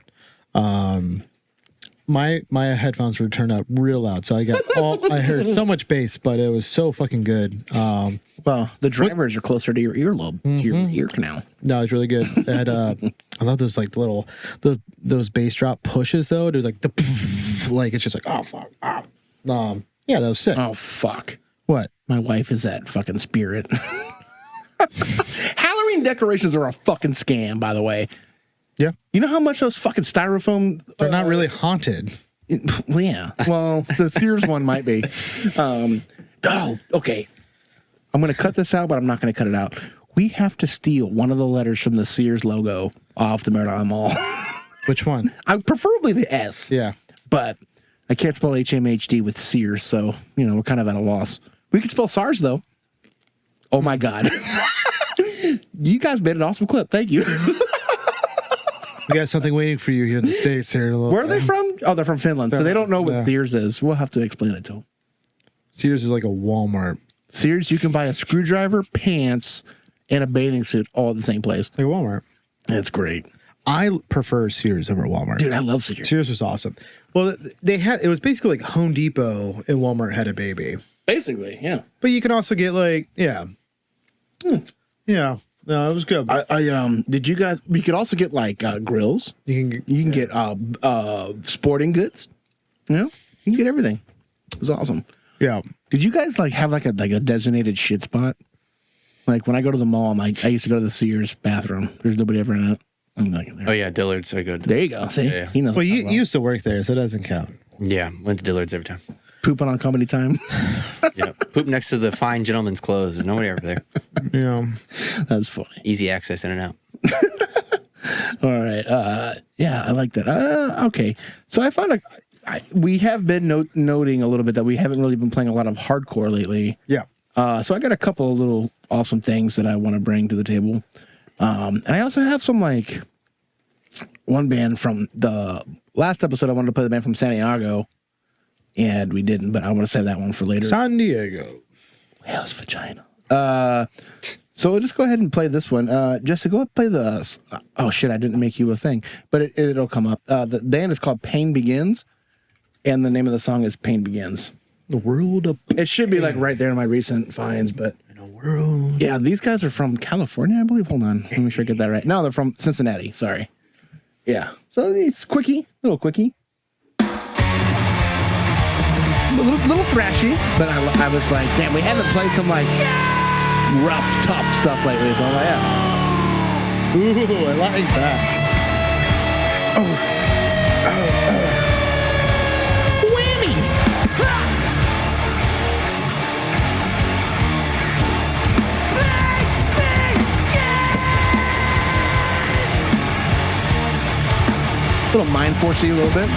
My headphones were turned up real loud, so I heard so much bass, but it was so fucking good. Well, the drivers are closer to your earlobe, to your ear canal. No, it's really good. And I love those like those bass drop pushes though. There's like the like it's just like oh fuck. Yeah, that was sick. Oh fuck. What? My wife is at fucking Spirit. Halloween decorations are a fucking scam, by the way. Yeah. You know how much those fucking styrofoam... They're not really haunted. Well, yeah. Well, the Sears one might be. Okay. I'm going to cut this out, but I'm not going to cut it out. We have to steal one of the letters from the Sears logo off the Merritt Island Mall. Which one? Preferably the S. Yeah. But I can't spell HMHD with Sears, so, we're kind of at a loss. We can spell SARS, though. Oh, my God. You guys made an awesome clip. Thank you. We got something waiting for you here in the States. Here, where are they from? Oh, they're from Finland. So they don't know what Sears is. We'll have to explain it to them. Sears is like a Walmart. Sears, you can buy a screwdriver, pants, and a bathing suit all at the same place. Like Walmart. That's great. I prefer Sears over Walmart. Dude, I love Sears. Sears was awesome. Well, it was basically like Home Depot and Walmart had a baby. Basically, yeah. But you can also get like, yeah. Yeah. No, it was good. Did you guys? We could also get like grills. You can get sporting goods. You can get everything. It was awesome. Yeah. Did you guys like have like a designated shit spot? Like when I go to the mall, I'm like, I used to go to the Sears bathroom. There's nobody ever in it. I'm like, Oh yeah, Dillard's so good. there you go. See, Yeah. he knows. Well, what I'm you talking used to work there, so it doesn't count. Yeah, went to Dillard's every time. about. Pooping on Comedy Time. Yeah, poop next to the fine gentleman's clothes. There's nobody over there. Yeah. That's funny. Easy access in and out. All right. Yeah, I like that. Okay. So I found we have been noting a little bit that we haven't really been playing a lot of hardcore lately. Yeah. So I got a couple of little awesome things that I want to bring to the table. And I also have some like one band from the last episode. I wanted to play the band from San Diego, and we didn't, but I want to save that one for later. San Diego. Hell's vagina. So let's go ahead and play this one. Jessica, go ahead and play the... Oh, shit, I didn't make you a thing. But it'll come up. The band is called Pain Begins, and the name of the song is Pain Begins. The world of... It should be like right there in my recent finds, but... In a world... Yeah, these guys are from California, I believe. Hold on. Let me make sure I get that right. No, they're from Cincinnati. Sorry. Yeah. So it's quickie. Little quickie. Little thrashy, but I was like, damn, we haven't played some like rough, tough stuff lately. So I'm like, yeah. Ooh, I like that. Whammy! Little mind forcey a little bit.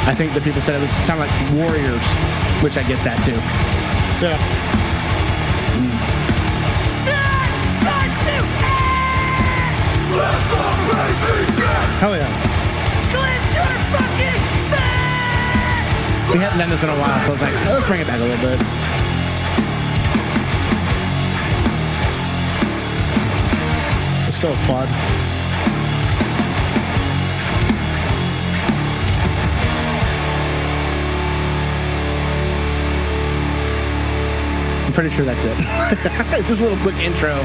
I think the people said it was sound like Warriors, which I get that too. Yeah. Hell yeah. We haven't done this in a while, so it's like, let's bring it back a little bit. It's so fun. I'm pretty sure that's it. It's just a little quick intro.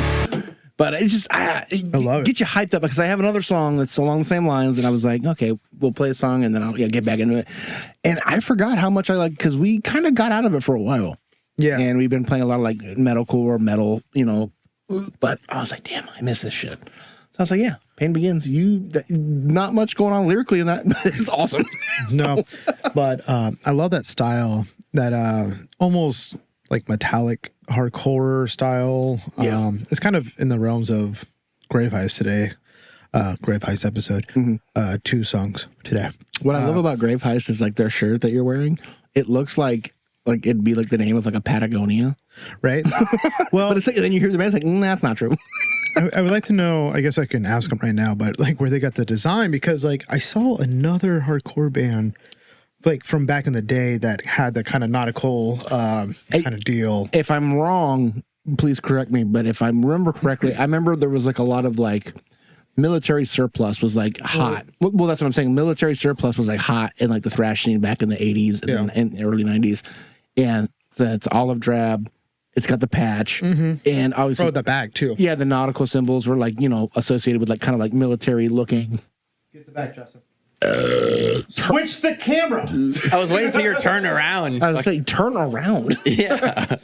But it's just, I love it. Get you hyped up because I have another song that's along the same lines. And I was like, okay, we'll play a song and then I'll get back into it. And I forgot how much I like, because we kind of got out of it for a while. Yeah. And we've been playing a lot of like metalcore, metal, you know. But I was like, damn, I miss this shit. So I was like, yeah, Pain Begins. Not much going on lyrically in that, but it's awesome. No, but I love that style, that almost like metallic hardcore style. Yeah. It's kind of in the realms of Grave Heist today. Grave Heist episode. 2 songs today. What I love about Grave Heist is like their shirt that you're wearing. It looks like it'd be like the name of like a Patagonia. Right? Well, But it's like, then you hear the band, it's like, that's not true. I would like to know, I guess I can ask them right now, but like where they got the design, because like I saw another hardcore band like from back in the day that had the kind of nautical kind of deal. If I'm wrong, please correct me. But if I remember correctly, I remember there was like a lot of like military surplus was like hot. Well, that's what I'm saying. Military surplus was like hot in like the thrash scene back in the 80s and the early 90s. And it's olive drab. It's got the patch, and obviously the bag too. Yeah, the nautical symbols were like, you know, associated with like kind of like military looking. Get the bag, Justin. Switch the camera. I was waiting for your turn around. I was like, turn around. Yeah.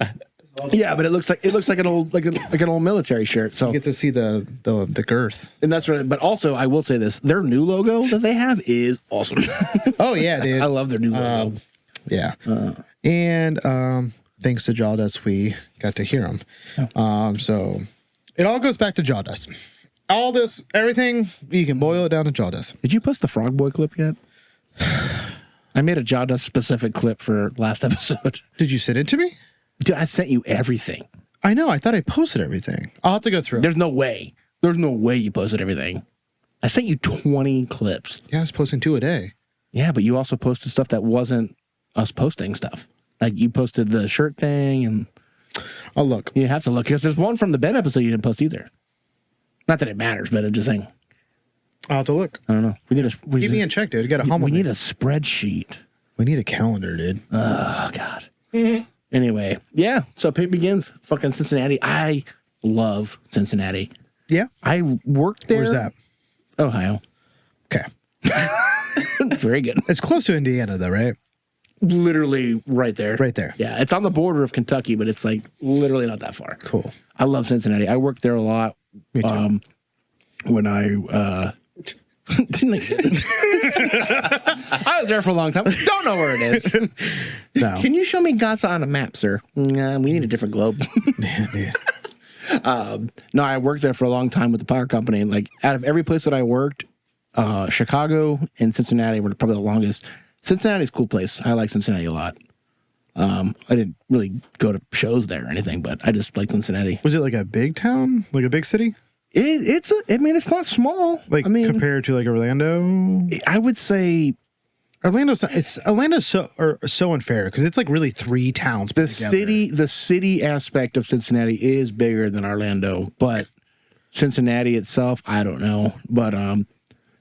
Yeah, but it looks like an old like an old military shirt. So You get to see the girth. and that's right. But also, I will say this: their new logo that they have is awesome. Oh yeah, dude. I love their new logo. Yeah. And thanks to Jawdust, we got to hear them. So it all goes back to Jawdust. All this, everything, you can boil it down to Jawdust. Did you post the Frog Boy clip yet? I made a Jawdust specific clip for last episode. Did you send it to me? Dude, I sent you everything. I know. I thought I posted everything. I'll have to go through. There's no way. There's no way you posted everything. I sent you 20 clips. Yeah, I was posting 2 a day. Yeah, but you also posted stuff that wasn't us posting stuff. Like you posted the shirt thing, and I'll look. you have to look because there's one from the Ben episode you didn't post either. Not that it matters, but I'm just saying. I'll have to look. I don't know. We need a Keep me in check, dude. You got a home. we need a spreadsheet. We need a calendar, dude. Oh God. Anyway, yeah. So Pain Begins, fucking Cincinnati. I love Cincinnati. Yeah. I worked there. Where's that? Ohio. Okay. Very good. It's close to Indiana, though, right? Literally right there. Right there. Yeah, it's on the border of Kentucky, but it's like literally not that far. Cool. I love Cincinnati. I worked there a lot. Me too. When I didn't I was there for a long time. Don't know where it is. No. Can you show me Gaza on a map, sir? Nah, we need a different globe. Yeah. No, I worked there for a long time with the power company. And like out of every place that I worked, Chicago and Cincinnati were probably the longest. Cincinnati's a cool place. I like Cincinnati a lot. I didn't really go to shows there or anything, but I just like Cincinnati. Was it like a big town? Like a big city? It's not small. Like compared to like Orlando? I would say Orlando's so unfair because it's like really 3 towns. the city aspect of Cincinnati is bigger than Orlando, but Cincinnati itself, I don't know. But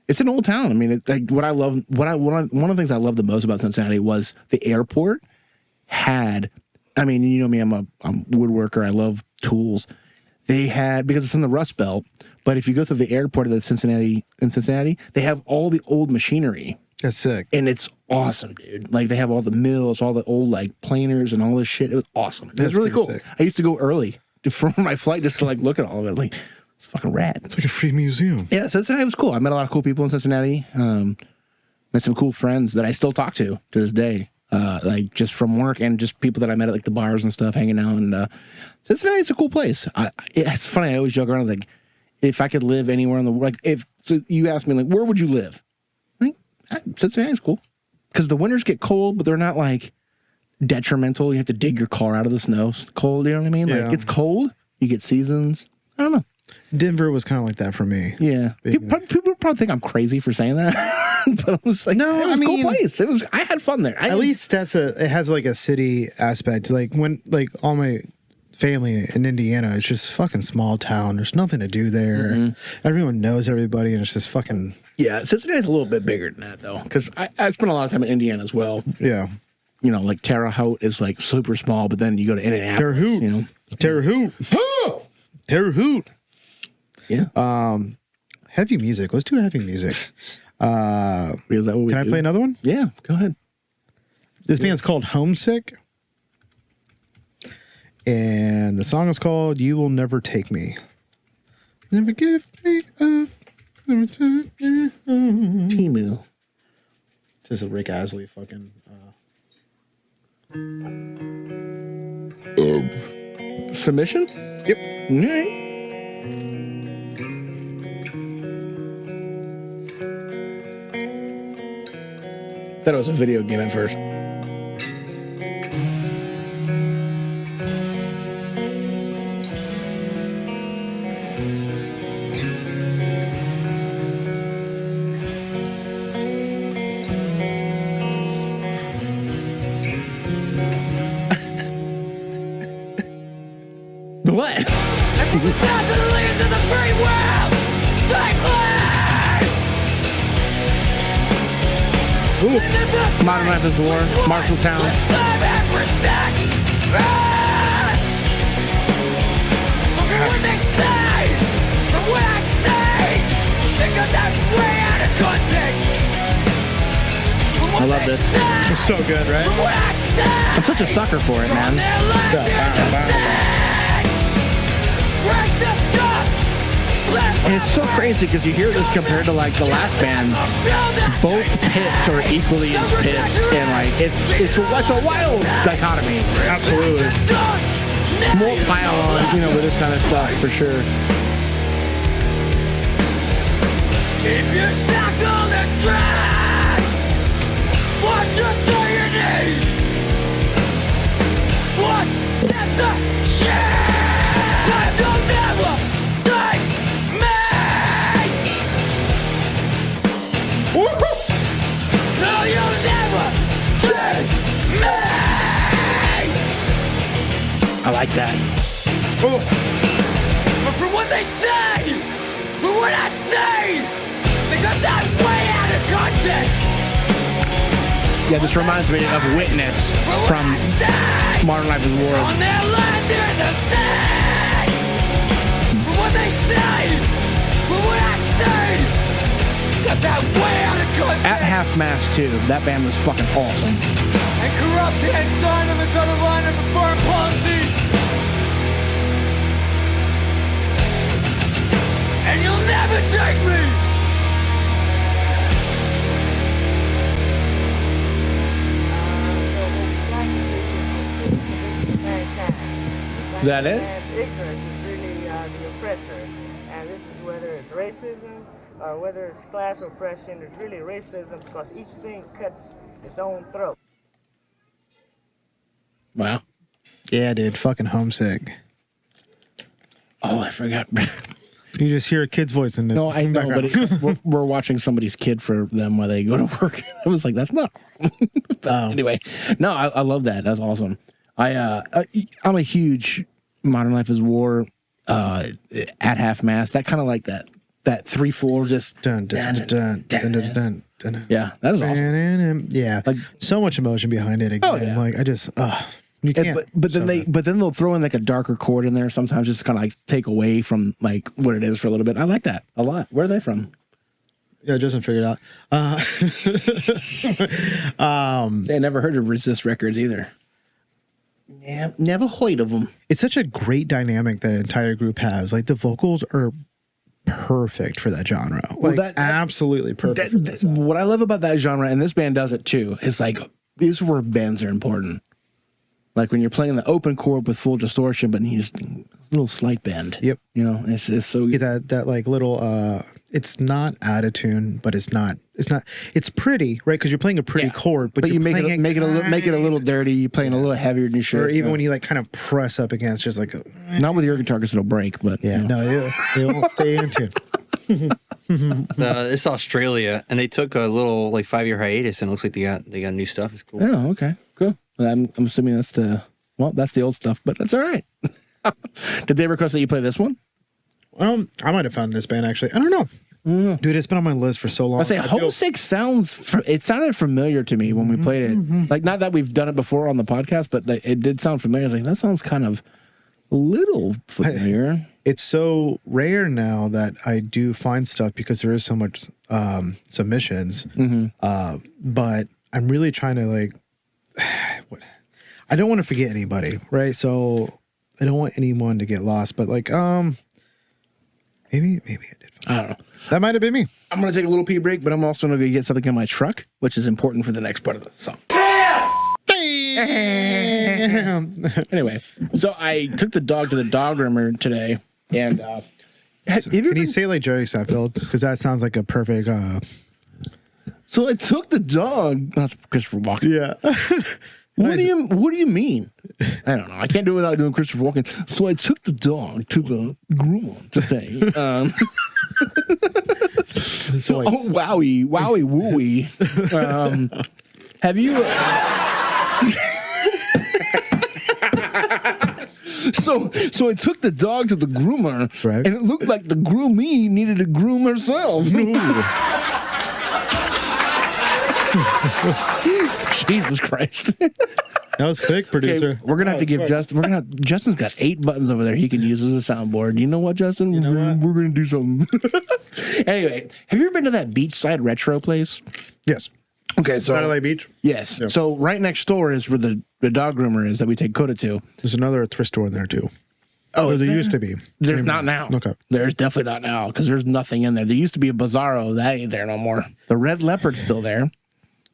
it's an old town. I mean, one of the things I love the most about Cincinnati was the airport had. I mean, you know me, I'm a woodworker. I love tools. They had, because it's in the Rust Belt, but if you go through the airport of Cincinnati, they have all the old machinery. That's sick. And it's awesome, dude. Like, they have all the mills, all the old, like, planers and all this shit. It was awesome. It was really cool. sick. I used to go early for my flight just to, like, look at all of it. Like, it's fucking rad. It's like a free museum. Yeah, Cincinnati was cool. I met a lot of cool people in Cincinnati. Met some cool friends that I still talk to this day. Like, just from work and just people that I met at, like, the bars and stuff, hanging out. And Cincinnati's a cool place. It's funny. I always joke around, like, if I could live anywhere in the world, like, so you ask me, like, where would you live? Cincinnati's cool because the winters get cold, but they're not like detrimental. You have to dig your car out of the snow. It's cold, you know what I mean? Yeah. Like, it's cold. You get seasons. I don't know. Denver was kind of like that for me. Yeah, people probably think I'm crazy for saying that, but I was like, No, it was I a cool mean- place. I had fun there. At least it has like a city aspect. Like when like all my family in Indiana, it's just fucking small town. There's nothing to do there. Everyone knows everybody, and it's just fucking yeah, Cincinnati's a little bit bigger than that though, because I spent a lot of time in Indiana as well. yeah. You know, like Terre Haute is like super small, but then you go to Indianapolis. Terre Haute. You know, Terre Haute. Terre Haute. Yeah. Heavy music. Let's do heavy music. Is that what we Can I do? play another one? Yeah, go ahead. This band's called Homesick. And the song is called You Will Never Take Me. Never give me up. Never take me home. Timu. Just a Rick Astley fucking. Submission? Yep. All right. Thought it was a video game at first. What? Ooh. Modern Life is War, Marshalltown. I love this. It's so good, right? I'm such a sucker for it, man. And it's so crazy because you hear this compared to like the last band. Both pits are equally as pissed, and like it's a wild dichotomy. Absolutely. More pile on, you know, with this kind of stuff for sure. If you're shackled and dragged, wash up to your knees. What? That's a shit. But you'll never take me. No, you'll never take me. I like that. But from what they say, from what I say, they got that way out of context. Yeah, this reminds me of Witness from Modern Life is War. On their land in the sea. From what they say, from what I say, got that way out of context. At Half Mast too, that band was fucking awesome. And corrupted and signed of another line of foreign policy. And you'll never take me. Is that it? And ignorance is really the oppressor. And this is whether it's racism or whether it's class oppression. It's really racism because each thing cuts its own throat. Wow. Yeah, dude. Fucking Homesick. Oh, I forgot. You just hear a kid's voice in the No, I know, but background. we're watching somebody's kid for them while they go to work. I was like, that's not. Anyway, no, I love that. That's awesome. I'm a huge Modern Life is War at Half Mast. That kind of like that 3/4 just Dun, dun, dun, dun, dun, dun, dun, dun. yeah, that was awesome. Yeah, Like- so much emotion behind it. Again, yeah. like I just, you can't. But then so but then they'll throw in like a darker chord in there sometimes just to kind of like take away from like what it is for a little bit. I like that a lot. Where are they from? yeah, Justin figured it out. They never heard of Resist Records either. Yeah, never heard of them. It's such a great dynamic that entire group has. Like the vocals are perfect for that genre. Like that- absolutely perfect. for that sound. What I love about that genre, and this band does it too, is like these where bends are important. Like when you're playing the open chord with full distortion, but needs a little slight bend. Yep. You know, it's so Yeah, good. that like little it's not out of tune, but it's pretty, right? Because you're playing a pretty Yeah. chord, but But you're you make playing it a little dirty. You're playing a little heavier than you should. or even Yeah. when you like kind of press up against just like Not with your guitar because it'll break, but yeah, you know. no, it won't stay in tune. It's Australia, and they took a little like 5-year hiatus, and it looks like they got new stuff. It's cool. Oh, okay, cool. Well, I'm assuming that's the old stuff, but that's all right. Did they request that you play this one? I might have found this band actually. I don't know. Dude, it's been on my list for so long. I say Homesick it sounded familiar to me when we played it. Like, not that we've done it before on the podcast, but it did sound familiar. I was like, that sounds kind of a little familiar. it's so rare now that I do find stuff because there is so much submissions. But I'm really trying to like, I don't want to forget anybody, right? So I don't want anyone to get lost. But like, maybe I did. I don't know. That might have been me. I'm gonna take a little pee break, but I'm also gonna go get something in my truck, which is important for the next part of the song. Anyway, so I took the dog to the dog groomer today, and Can you say it like Jerry Seinfeld? Because that sounds like a perfect. so I took the dog. That's Christopher Walken. Yeah. What do you mean? I don't know. I can't do it without doing Christopher Walken. So I took the dog to the groomer today. So Oh, wowie, wooey. Have you? So I took the dog to the groomer, Right. and it looked like the groomee needed to groom herself. Jesus Christ! that was quick, producer. Okay, we're gonna have to give Justin. Justin's got 8 buttons over there he can use as a soundboard. You know what, Justin? You know what? We're gonna do something. Anyway, have you ever been to that beachside retro place? Yes. Okay, so Satellite Beach. yes. Yeah. So right next door is where the dog groomer is that we take Coda to. There's another thrift store in there too. Oh, Or is there there? used to be. There's not now. Okay. There's definitely not now because there's nothing in there. There used to be a Bizarro. That ain't there no more. The Red Leopard's still there.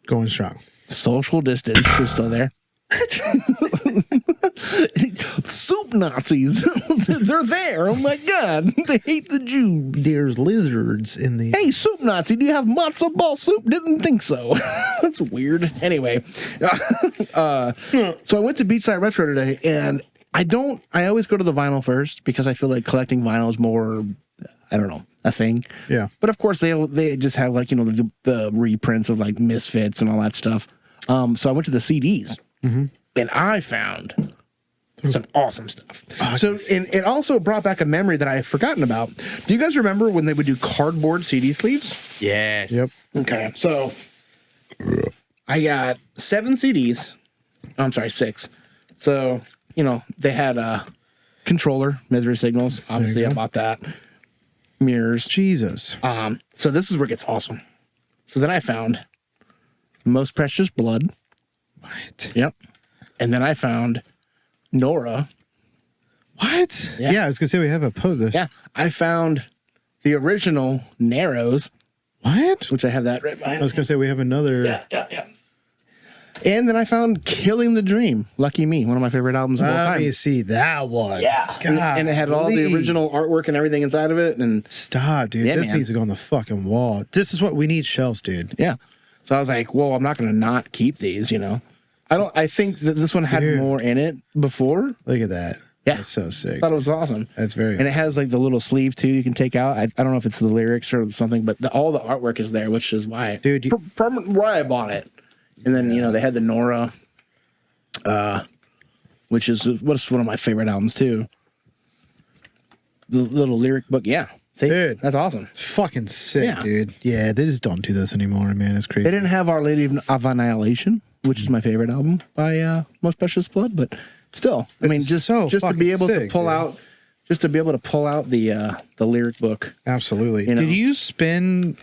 Going strong. Social distance is still there. Soup Nazis. They're there. Oh my God. They hate the Jews. There's lizards in the. Hey, Soup Nazi, do you have matzo ball soup? Didn't think so. That's weird. Anyway, so I went to Beachside Retro today, and I always go to the vinyl first because I feel like collecting vinyl is more, I don't know, a thing. Yeah. But of course, they just have like, the reprints of like Misfits and all that stuff. So I went to the CDs, and I found some awesome stuff. So and it also brought back a memory that I had forgotten about. Do you guys remember when they would do cardboard CD sleeves? Yes. Yep. Okay, so I got 7 CDs. I'm sorry, 6. So, they had a controller, Misery Signals. Obviously, I bought that. Mirrors. Jesus. So this is where it gets awesome. So then I found Most Precious Blood. What? Yep. And then I found Nora. What? Yeah. Yeah, I was gonna say we have a post. Yeah. I found the original Narrows, What? which I have that right behind I was gonna say we have another. Yeah. And then I found Killing the Dream, Lucky Me, one of my favorite albums of all Let time. me see that one. Yeah. God. And it had all the original artwork and everything inside of it. And Stop, dude. Yeah, this man. needs to go on the fucking wall. This is what we need shelves, dude. yeah. So I was like, whoa, I'm not going to not keep these, I think that this one had Dude. more in it before. Look at that. Yeah. That's so sick. I thought it was awesome. That's very. And it has like the little sleeve too you can take out. I don't know if it's the lyrics or something, but all the artwork is there, which is why, Dude, why I bought it. And then they had the Nora, which is what's one of my favorite albums too. The little lyric book, yeah. See, Dude. that's awesome. fucking sick, Yeah. dude. Yeah, they just don't do this anymore, man. It's crazy. They didn't have Our Lady of Annihilation, which is my favorite album by Most Precious Blood, but still, I mean, is just so to fucking be able to sick, pull dude. out, the lyric book. Absolutely. You know. Did you spend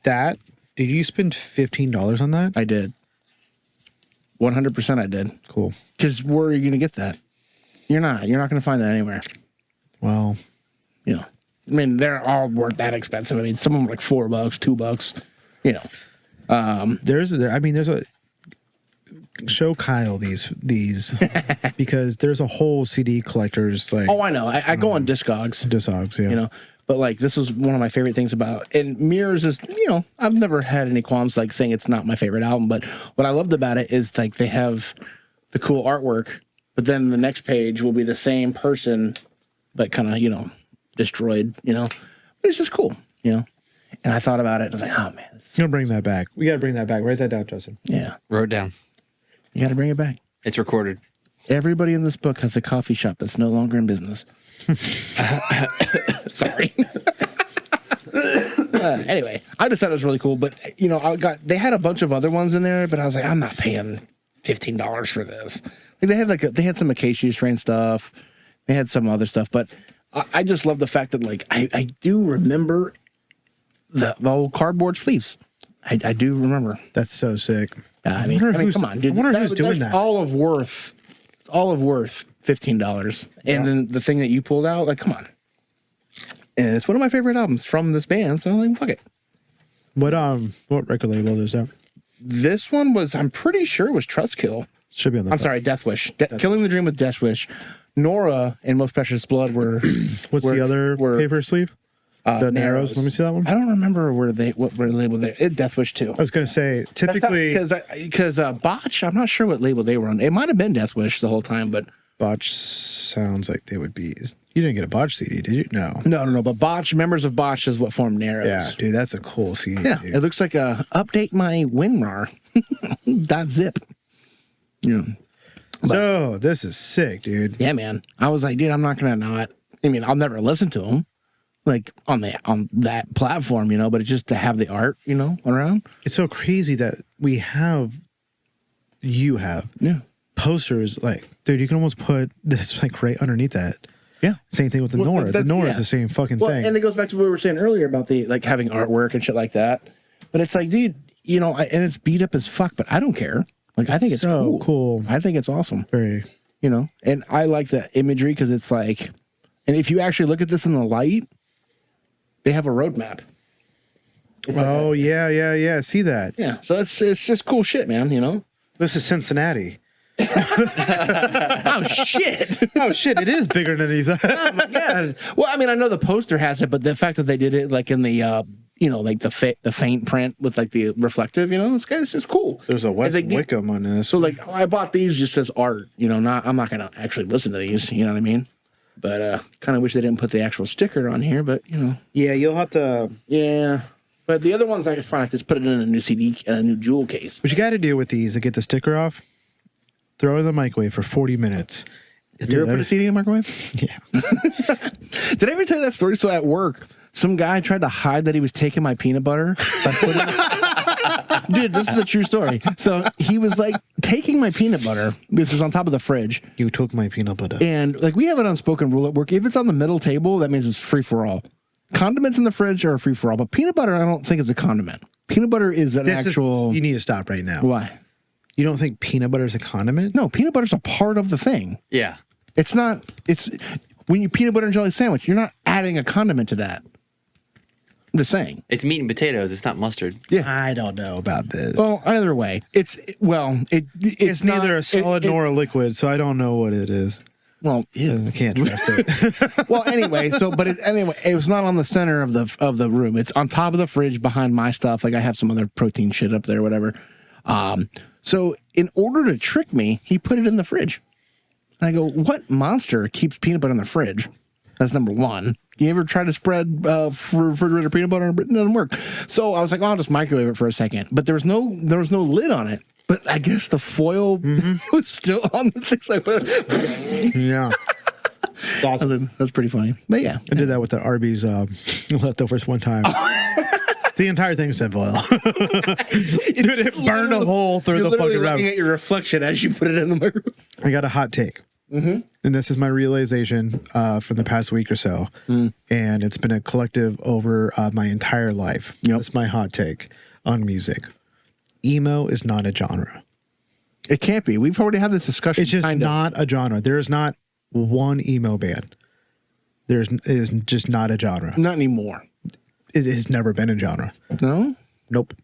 that? Did you spend $15 on that? I did. 100% I did. Cool. Because where are you going to get that? You're not going to find that anywhere. Well, I mean, they're all worth that expensive. I mean, some of them are like $4, $2. there's a show Kyle these because there's a whole CD collectors like Oh, I know. I go on Discogs, Discogs, yeah. But like this was one of my favorite things about, and Mirrors is, I've never had any qualms like saying it's not my favorite album, but what I loved about it is like they have the cool artwork, but then the next page will be the same person, but kind of, destroyed, but it's just cool, And I thought about it and I was like, oh man, this is, Gonna bring that back. We gotta bring that back. Write that down, Justin. yeah, Wrote it down. you got to bring it back. It's recorded. Everybody in this book has a coffee shop that's no longer in business. Sorry. Anyway, I just thought it was really cool. But they had a bunch of other ones in there, but I was like, I'm not paying $15 for this. Like they had some Acacia strain stuff. They had some other stuff, but I just love the fact that like I do remember the old cardboard sleeves. I do remember. That's so sick. I mean, come on, dude. I wonder who's doing that's that. all of worth. It's all of worth $15. And then the thing that you pulled out, like, come on. And it's one of my favorite albums from this band, so I'm like, fuck it. What record label is that? This one was, I'm pretty sure, it was Trustkill. Should be on the. I'm sorry, Death Wish. Killing the Dream with Death Wish. Nora and Most Precious Blood were. What's the other paper sleeve? The Narrows. Let me see that one. I don't remember what label they. Death Wish too. I was gonna say typically because Botch. I'm not sure what label they were on. It might have been Death Wish the whole time, but Botch sounds like they would be. You didn't get a Botch CD, did you? No. No. But Botch, members of Botch is what formed Narrows. Yeah, dude, that's a cool CD. Yeah, dude. it looks like a update my WinRAR .zip. Yeah. So this is sick, dude. Yeah, man. I was like, dude, I'm not gonna not. I mean, I'll never listen to them, like on that platform, you know. But it's just to have the art, you know, around. It's so crazy that you have posters. Like, dude, you can almost put this like right underneath that. Yeah. Same thing with the Nora. The Nora is yeah. the same fucking thing. And it goes back to what we were saying earlier about the like having artwork and shit like that. But it's like, dude, you know, and it's beat up as fuck, but I don't care. Like, I think it's so cool. I think it's awesome. Very. You know, and I like the imagery because it's like, and if you actually look at this in the light, they have a roadmap. Yeah. See that? Yeah. So it's just cool shit, man. You know. This is Cincinnati. Oh shit! Oh shit! It is bigger than he thought. Oh my god! Well, I mean, I know the poster has it, but the fact that they did it like in the you know, like the faint print with like the reflective, you know, it's just cool. There's a West like, Wickham on this. So like, I bought these just as art, you know. I'm not gonna actually listen to these, you know what I mean? But kind of wish they didn't put the actual sticker on here, but you know. Yeah, you'll have to. Yeah. But the other ones I could find, I could just put it in a new CD and a new jewel case. What you got to do with these to get the sticker off? Throw it in the microwave for 40 minutes. Did you ever put a CD in the microwave? Yeah. Did I ever tell you that story? So at work, some guy tried to hide that he was taking my peanut butter. So dude, this is a true story. So he was like taking my peanut butter. This was on top of the fridge. You took my peanut butter. And like we have an unspoken rule at work. If it's on the middle table, that means it's free for all. Condiments in the fridge are free for all. But peanut butter, I don't think is a condiment. Peanut butter is an actual... You need to stop right now. Why? You don't think peanut butter is a condiment? No, peanut butter's a part of the thing. Yeah. It's not, it's, when you peanut butter and jelly sandwich, you're not adding a condiment to that. I'm just saying. It's meat and potatoes. It's not mustard. Yeah. I don't know about this. Well, either way, it's neither a solid nor a liquid, so I don't know what it is. Well, I can't trust it. well, anyway, it was not on the center of the room. It's on top of the fridge behind my stuff. Like I have some other protein shit up there, whatever. So in order to trick me, he put it in the fridge. And I go, what monster keeps peanut butter in the fridge? That's number one. You ever try to spread refrigerator peanut butter? It doesn't work. So I was like, oh, I'll just microwave it for a second. But there was no lid on it. But I guess the foil was still on the thing. So I put it. Yeah. Awesome. That's pretty funny. But yeah. I did that with the Arby's leftovers one time. The entire thing's tinfoil. Dude, it burned a hole through the fucking wrap. Looking at your reflection as you put it in the microwave. I got a hot take. And this is my realization from the past week or so. And it's been a collective over my entire life. Yep. That's my hot take on music. Emo is not a genre. It can't be. We've already had this discussion. It's just not a genre. There is not one emo band. It is just not a genre. Not anymore. It has never been a genre. No? Nope.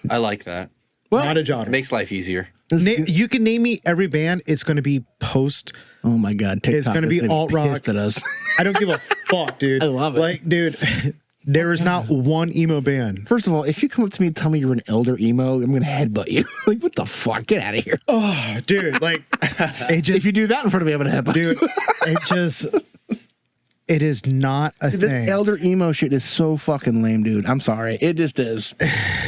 I like that. Well, Not a It genre. makes life easier. You can name me every band. It's going to be post. oh my God. TikTok It's gonna be is alt rock. pissed at us. I don't give a fuck, dude. I love it. Like, dude, there is not one emo band. First of all, if you come up to me and tell me you're an elder emo, I'm going to headbutt you. Like, what the fuck? Get out of here. Oh, dude, like, it just, If you do that in front of me, I'm going to headbutt you. dude, it just, it is not a This thing. elder emo shit is so fucking lame, dude. I'm sorry. It just is.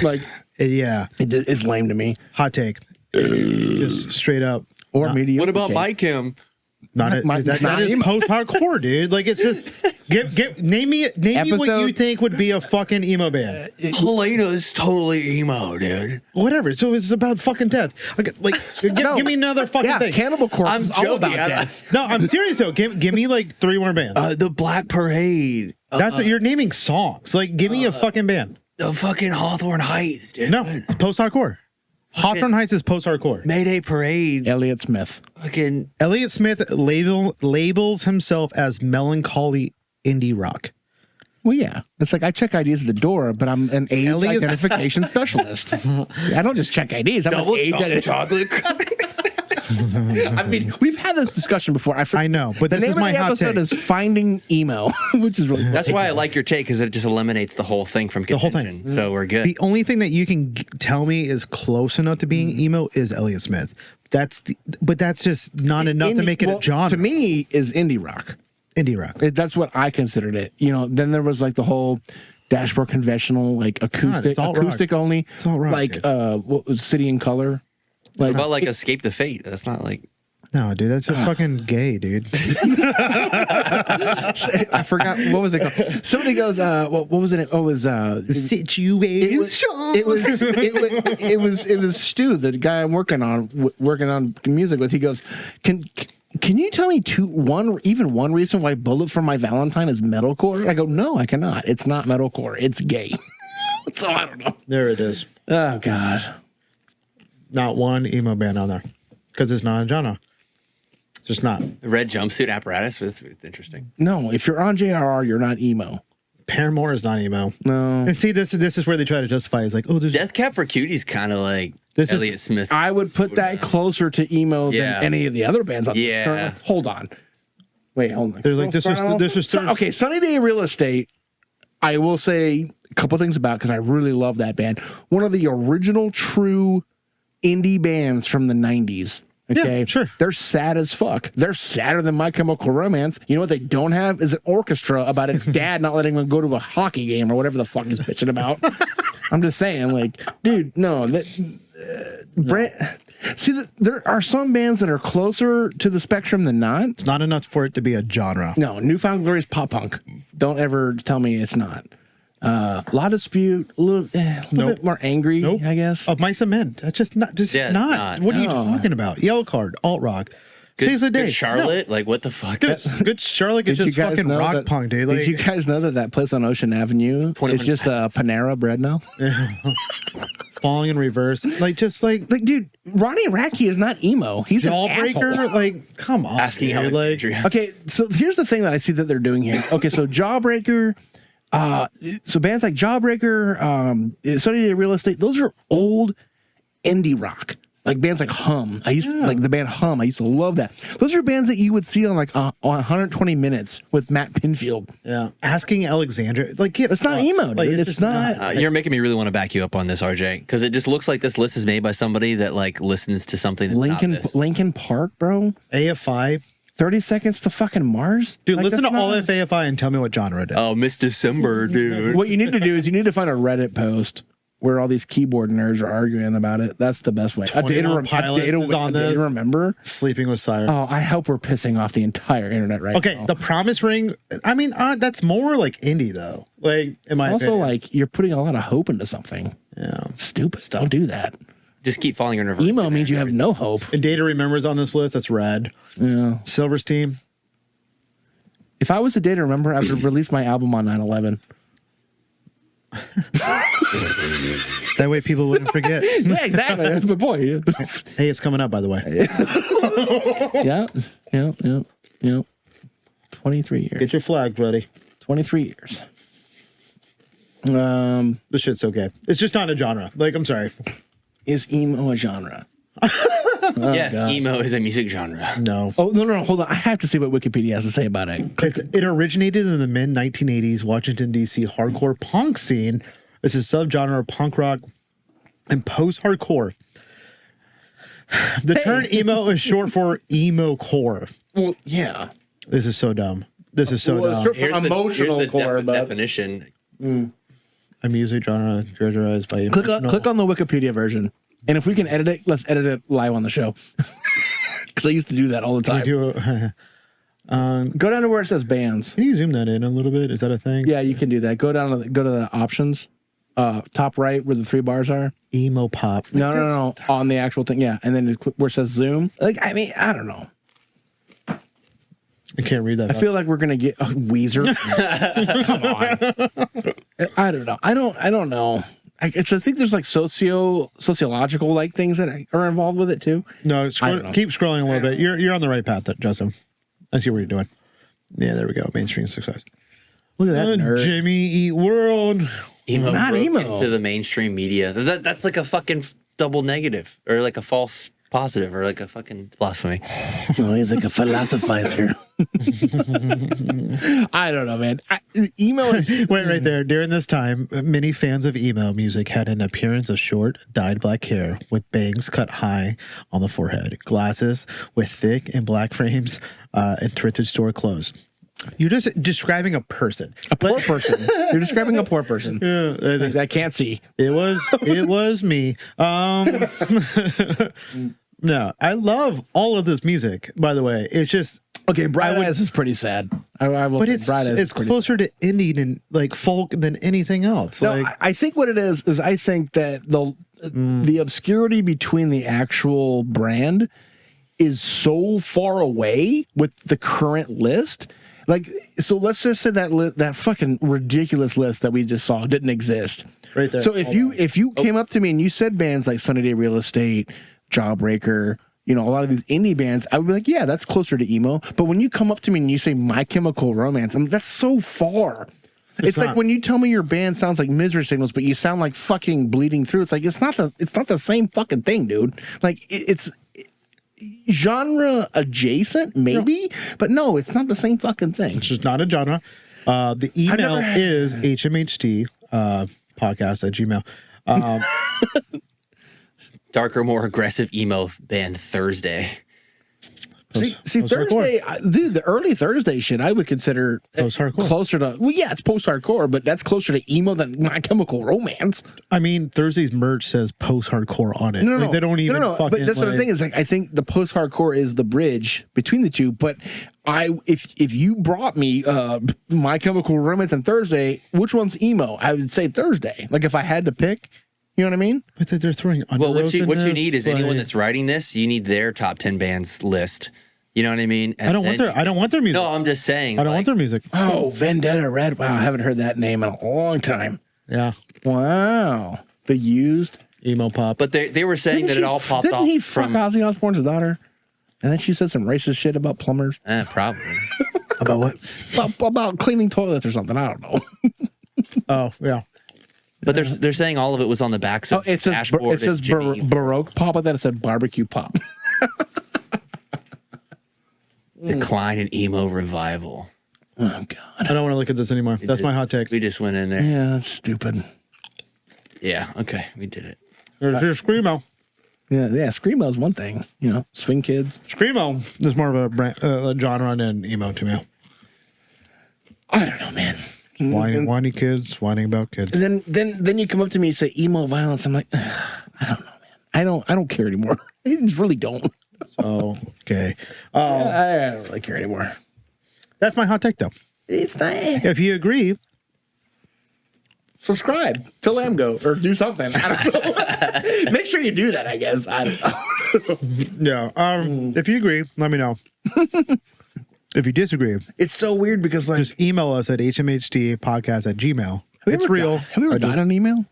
Like, Yeah, it's lame to me. hot take. Just straight up. Or mediocre. What about take. Mike Kim? Not Not that is emo. post hardcore, dude. Like, it's just Name me what you think would be a fucking emo band. Helena's totally emo, dude. Whatever. So it's about fucking death. Like, give me another fucking thing. Cannibal Corpse I'm is all about joking. death. No, I'm serious though. Give me like 3 more bands. The Black Parade. That's what you're naming songs. Like, give me a fucking band. The fucking Hawthorne Heist, dude. No, post-hardcore. Hawthorne Heights is post-hardcore. Mayday Parade. Elliott Smith. Fucking Elliott Smith labels himself as melancholy indie rock. Well, yeah. It's like I check IDs at the door, but I'm an age Elliott- identification specialist. I don't just check IDs. I'm an age chocolate. I mean, we've had this discussion before. I know, but the this name is of my the hot episode take. is Finding Emo, which is really That's why I like your take, because it just eliminates the whole thing from whole contention. thing. So we're good. The only thing that you can tell me is close enough to being emo is Elliott Smith. But that's just not enough to make it a genre. To me, is indie rock. Indie rock. That's what I considered it. You know, then there was like the whole Dashboard Conventional, like acoustic only. It's all rock, like dude. what was City in Color? What about like Escape the Fate? That's not like No, dude, that's just fucking gay, dude. I forgot what was it called. Somebody goes, what was it? Oh, it was Situation. it was Stu, the guy I'm working on music with. He goes, Can you tell me one reason why Bullet for My Valentine is metalcore? I go, no, I cannot. It's not metalcore. It's gay. So I don't know. There it is. Oh God. Not one emo band on there because it's not a genre. It's just not. Red Jumpsuit Apparatus. It's interesting. No, if you're on JRR, you're not emo. Paramore is not emo. No. And see, this is where they try to justify. It's like, oh, there's Death Cab for Cuties kind of like This is- Elliott Smith. I would put that closer to emo Yeah. than any of the other bands on this Yeah. current. Hold on. Wait, hold on. There's like this was Okay, Sunny Day Real Estate, I will say a couple things about because I really love that band. One of the original true indie bands from the 90s. Okay, Yeah, sure. They're sad as fuck. They're sadder than My Chemical Romance. You know what they don't have is an orchestra about a dad not letting them go to a hockey game or whatever the fuck he's bitching about. I'm just saying, like, dude, no. There are some bands that are closer to the spectrum than not. It's not enough for it to be a genre. No, Newfound Glory is pop punk. Don't ever tell me it's not. Lot Dispute, a little bit more angry, Nope. I guess. Of Mice and Men. That's just not. Yeah, not. not. What are you No. talking about? Yellow Card, alt rock. Saves the day. Good Charlotte. Like what the fuck? Good Charlotte is Did you just guys fucking know rock that- punk, dude. Did Like, you guys know that place on Ocean Avenue is 21 just a Panera Bread now? falling in reverse. Like, just like Like, dude, Ronnie Radke is not emo. He's an Jawbreaker. asshole. Like, come on. Asking how dude. like, Okay, so here's the thing that I see that they're doing here. Okay, so Jawbreaker, so bands like Jawbreaker, Sunny Day Real Estate, those are old indie rock. Like bands like Hum. Like the band Hum. I used to love that. Those are bands that you would see on like 120 Minutes with Matt Pinfield. yeah. Asking Alexandra. Like, yeah, It's not emo, dude. Like, It's just not. You're making me really want to back you up on this, RJ, because it just looks like this list is made by somebody that like listens to something. That's not this. Linkin Park, bro. AFI. 30 Seconds to fucking Mars. Dude, Like, listen to that's all not- of AFI and tell me what genre it is. Oh, Miss December, dude. What you need to do is you need to find a Reddit post where all these keyboard nerds are arguing about it. That's the best way. A day 21 Pilots is on this. remember. Sleeping with Sirens. Oh, I hope we're pissing off the entire internet right Okay, now. The Promise Ring. I mean, that's more like indie though. Like, in my also, opinion. like, you're putting a lot of hope into something. Yeah. Stupid. Don't do that. Just keep falling in reverse. Emo means you have no hope. And Data Remembers on this list. That's rad. Yeah. Silverstein. If I was a day to remember, I would release my album on 9/11. That way people wouldn't forget. Yeah, exactly. That's my point. Hey, it's coming up, by the way. Yeah. 23 years. Get your flag ready. 23 years. This shit's okay. It's just not a genre. Like, I'm sorry. Is emo a genre? Yes, God. emo is a music genre. No. Oh, no, hold on. I have to see what Wikipedia has to say about it. It originated in the mid 1980s Washington, D.C. hardcore punk scene. This is subgenre of punk rock and post-hardcore. The term emo is short for emo core. Well, yeah. This is so dumb. This is so Well, it's dumb. For emotional core, but- definition. A music genre characterized by Click on the Wikipedia version. And if we can edit it, let's edit it live on the show. Because I used to do that all the time. Go down to where it says bands. Can you zoom that in a little bit? Is that a thing? Yeah, you can do that. Go to the options, top right where the 3 bars are. Emo pop. No, on the actual thing. Yeah, and then where it says zoom. Like, I mean, I don't know. I can't read that. I feel like we're gonna get Weezer. Come on. I don't know. I don't know. I think there's like sociological like things that are involved with it too. No, I don't know. keep scrolling a little bit. You're on the right path, Justin. I see what you're doing. Yeah, there we go. Mainstream success. Look at that nerd. Jimmy Eat World. Emo Not broke emo. into the mainstream media. That's like a fucking double negative, or like a false positive, or like a fucking blasphemy. Oh, he's like a philosophizer. I don't know, man. Emo is Wait, right there. During this time, many fans of emo music had an appearance of short, dyed black hair with bangs cut high on the forehead, glasses with thick and black frames, and thrifted store clothes. You're just describing a person. a poor person. You're describing a poor person. Yeah, I can't see. it was me. No, I love all of this music. By the way, it's just, Okay, Bright Eyes is pretty sad. I will but say Bright Eyes it's is pretty closer to indie and like folk than anything else. No, Like, I think what it is I think that the obscurity between the actual brand is so far away with the current list. Like, so let's just say that fucking ridiculous list that we just saw didn't exist. Right there. So if you came up to me and you said bands like Sunny Day Real Estate, Jawbreaker, you know, a lot of these indie bands, I would be like, yeah, that's closer to emo. But when you come up to me and you say My Chemical Romance, I mean, that's so far. It's like not. when you tell me your band sounds like Misery Signals, but you sound like fucking Bleeding Through. It's like it's not the same fucking thing, dude. Like it's genre adjacent, maybe, but no, it's not the same fucking thing. it's just not a genre. The email is HMHD podcast at Gmail. Darker, more aggressive emo band Thursday. See, Post-hardcore. Thursday, dude, the early Thursday shit, I would consider Post-hardcore. closer to. Well, yeah, it's post-hardcore, but that's closer to emo than My Chemical Romance. I mean, Thursday's merch says post-hardcore on it. No, Like, they don't even. no. Fucking, But that's what the like- thing is. Like, I think the post-hardcore is the bridge between the two. But if you brought me My Chemical Romance and Thursday, which one's emo? I would say Thursday. Like, if I had to pick, you know what I mean? But they're throwing. Well, what you Underoath in need this, is anyone like- that's writing this, you need their top 10 bands list. You know what I mean? And I don't want then- their. I don't want their music. No, I'm just saying. I don't like, want their music. Oh, Vendetta Red. Wow, I haven't heard that name in a long time. Yeah, Wow. The Used. emo pop. But they were saying that it all popped Didn't off he fuck from. Ozzy Osbourne's daughter? And then she said some racist shit about plumbers. Probably. About what? About cleaning toilets or something. I don't know. Oh yeah. But they're saying all of it was on the backs of It says dashboard. and Jimmy. Baroque pop, but then it said barbecue pop. Decline in emo revival. Oh God. I don't want to look at this anymore. That's my hot take. We just went in there. Yeah, that's stupid. Yeah. Okay. We did it. There's your screamo. Yeah, Screamo's one thing. You know, Swing Kids. Screamo is more of a brand, genre than emo to me. I don't know, man. Whiny kids, whining about kids. And then you come up to me and say emo violence. I'm like, I don't know, man. I don't care anymore. I just really don't. Oh, okay. I don't really care anymore. That's my hot take, though. It's not. If you agree, Subscribe to Lamgo or do something. I don't know. Make sure you do that, I guess. I don't know. yeah. If you agree, let me know. If you disagree, It's so weird because like just email us at hmhdpodcast@gmail. have we It's ever real. got- have we ever I just- got an email?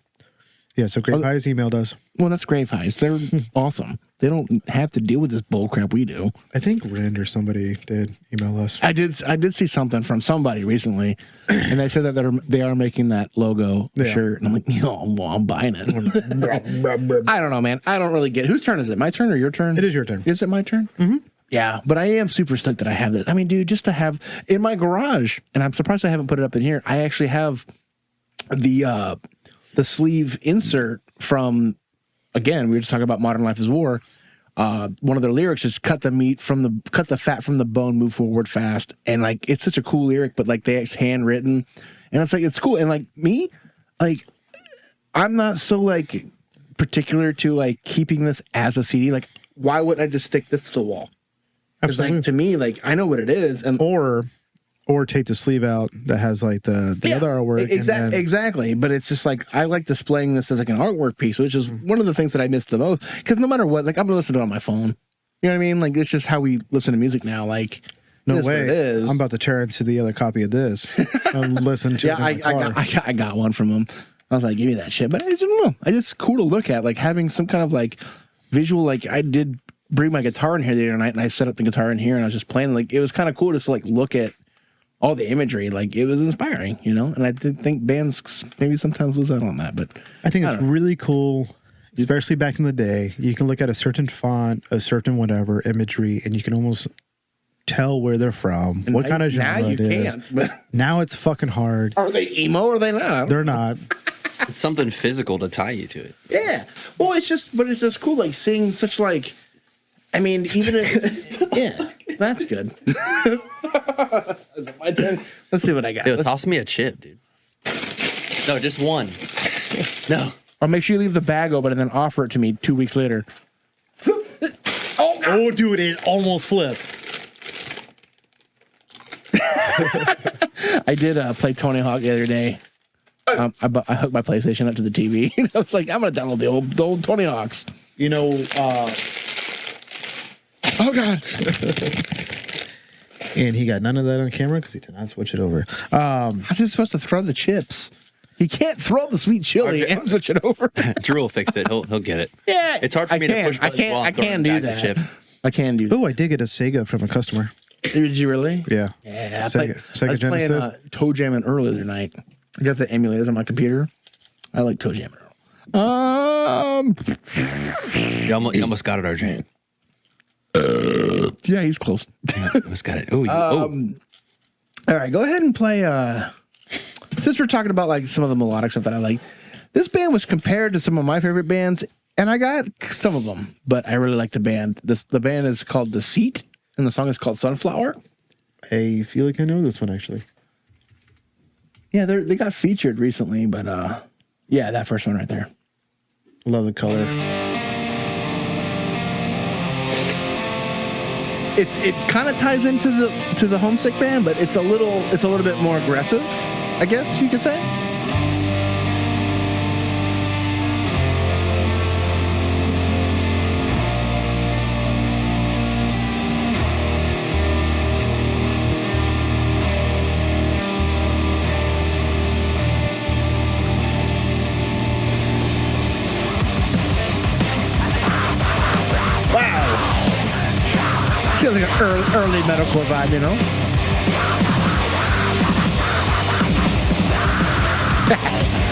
Yeah, so Great Pies emailed us. Well, that's Grave Heist. They're awesome. They don't have to deal with this bull crap we do. I think Rind or somebody did email us. I did see something from somebody recently, and they said that they are making that logo shirt, and I'm like, well, I'm buying it. I don't know, man. I don't really get it. Whose turn is it? My turn or your turn? It is your turn. Is it my turn? Mm-hmm. Yeah, but I am super stoked that I have this. I mean, dude, just to have in my garage, and I'm surprised I haven't put it up in here. I actually have the sleeve insert from, again, we were just talking about Modern Life is War. One of their lyrics is cut the fat from the bone, move forward fast. And like, it's such a cool lyric, but like it's handwritten and it's like, it's cool. And like me, like, I'm not so like particular to like keeping this as a CD. Like, why wouldn't I just stick this to the wall? It's like, to me, like, I know what it is. And or take the sleeve out that has like the other artwork. Exactly. But it's just like, I like displaying this as like an artwork piece, which is one of the things that I miss the most. Because no matter what, like, I'm going to listen to it on my phone. You know what I mean? Like, it's just how we listen to music now. Like, no way. It is. I'm about to tear into the other copy of this and listen to it. I got one from him. I was like, give me that shit. But I don't know. It's just cool to look at. Like, having some kind of like visual. Like, I did bring my guitar in here the other night and I set up the guitar in here and I was just playing. Like, it was kind of cool just to like look at all the imagery. Like, it was inspiring, you know? And I did think bands maybe sometimes lose out on that, but I think it's really cool, especially back in the day. You can look at a certain font, a certain whatever imagery, and you can almost tell where they're from, and what kind of genre it is. Now it's fucking hard. Are they emo or are they not? They're not. It's something physical to tie you to it. Yeah. Well, it's just cool, like, seeing such, like, I mean, even if, yeah, that's good. Is it my turn? Let's see what I got. Yo, toss me a chip, dude. No, just one. No. I'll make sure you leave the bag open and then offer it to me 2 weeks later. Oh, dude, it almost flipped. I did play Tony Hawk the other day. I hooked my PlayStation up to the TV. I was like, I'm going to download the old Tony Hawks. You know, oh, God. And he got none of that on camera because he did not switch it over. How's he supposed to throw the chips? He can't throw the sweet chili and switch it over. Drew will fix it. He'll get it. Yeah. It's hard for me to push buttons while I'm I can throwing do back the that. chip. I can do that. Oh, I did get a Sega from a customer. Did you really? Yeah. Yeah. I Sega was playing Toe Jammin' earlier the other night. I got the emulators on my computer. I like Toe Jammin'. You almost got it, RJ. Yeah, he's close. Yeah, almost got it. Oh, All right, go ahead and play. Since we're talking about like some of the melodic stuff that I like, this band was compared to some of my favorite bands, and I got some of them, but I really like the band. The band is called Deceit, and the song is called Sunflower. I feel like I know this one actually. Yeah, they got featured recently, but yeah, that first one right there. Love the color. It kind of ties into the Homesick Band, but it's a little bit more aggressive, I guess you could say. Feels like an early metalcore vibe, you know?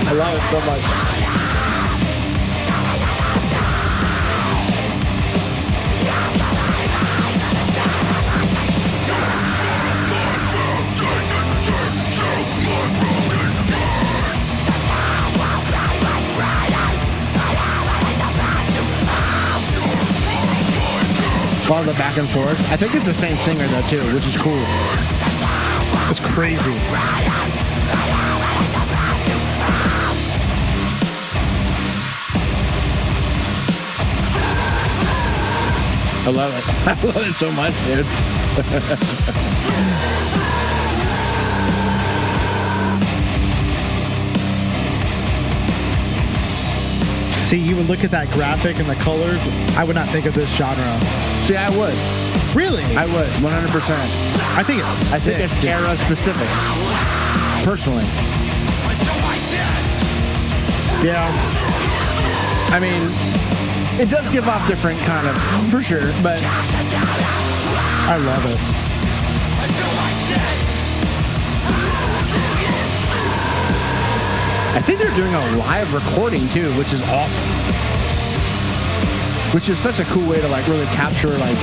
I love it so much. All the back and forth. I think it's the same singer though too, which is cool. It's crazy. I love it. I love it so much, dude. See, you would look at that graphic and the colors, I would not think of this genre. See, I would. Really? I would, 100%. I think it's era specific. Personally. Yeah. I mean, it does give off different kind of, for sure, but I love it. I think they're doing a live recording too, which is awesome. Which is such a cool way to like really capture like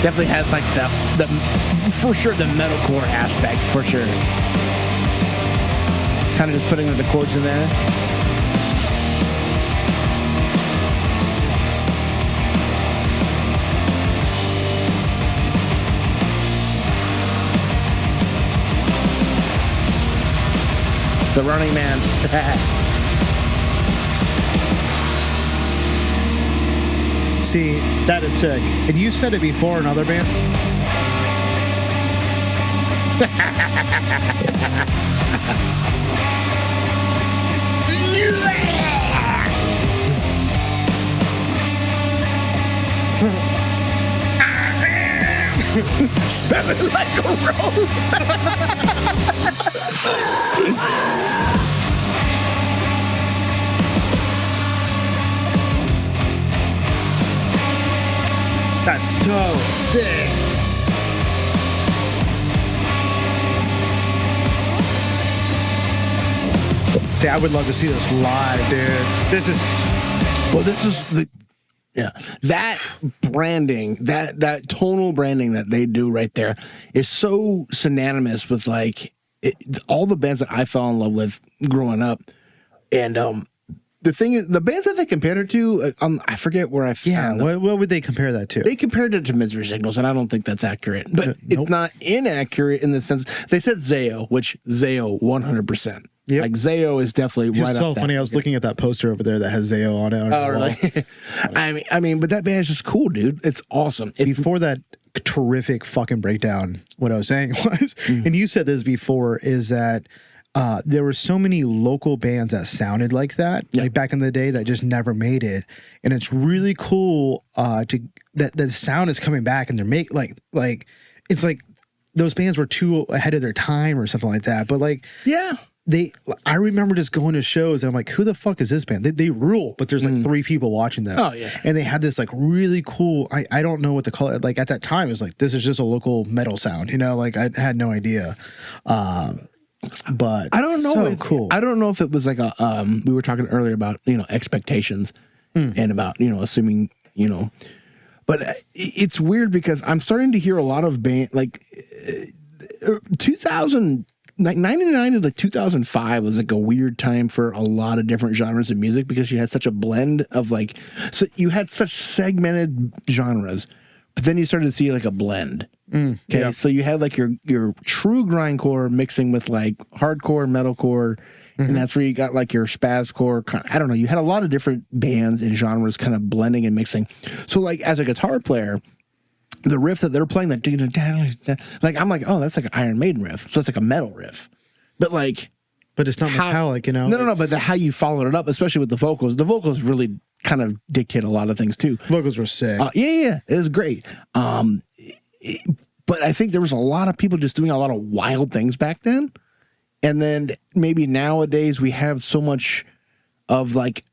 definitely has like the for sure the metalcore aspect for sure. Kind of just putting the chords in there. The Running Man. See, that is sick. And you said it before in other bands. Smelling like a rose. That's so sick. See, I would love to see this live, dude. This is the that branding, that tonal branding that they do right there is so synonymous with like all the bands that I fell in love with growing up. And the thing is, the bands that they compared it to, I forget where I found them. What would they compare that to? They compared it to Misery Signals, and I don't think that's accurate. But it's not inaccurate in the sense they said Zayo, which Zayo 100%. Yep. Like Zayo is definitely right It's so up funny. that. I was looking at that poster over there that has Zayo on it. On Oh, the wall. really? I mean, but that band is just cool, dude. It's awesome. Before that terrific fucking breakdown, what I was saying was, and you said this before, is that there were so many local bands that sounded like that, like back in the day, that just never made it. And it's really cool that the sound is coming back, and they're like it's like those bands were too ahead of their time or something like that. But like, yeah. I remember just going to shows and I'm like, who the fuck is this band? They rule, but there's like 3 people watching them. Oh, yeah. And they had this like really cool, I don't know what to call it. Like at that time, it was like, this is just a local metal sound, you know, like I had no idea. But I don't know. So cool. I don't know if it was like a, we were talking earlier about, expectations and about, assuming, but it's weird because I'm starting to hear a lot of band, like 99 to like 2005 was like a weird time for a lot of different genres of music because you had such a blend of like, so you had such segmented genres, but then you started to see like a blend. Okay, yeah. so you had like your true grindcore mixing with like hardcore, metalcore, and that's where you got like your spazcore. I don't know. You had a lot of different bands and genres kind of blending and mixing. So like as a guitar player, the riff that they're playing, that like I'm like, oh, that's like an Iron Maiden riff. So it's like a metal riff, but it's not metallic, you know. No, but how you followed it up, especially with the vocals really kind of dictate a lot of things too. Vocals were sick. Yeah, it was great. But I think there was a lot of people just doing a lot of wild things back then. And then maybe nowadays we have so much of like,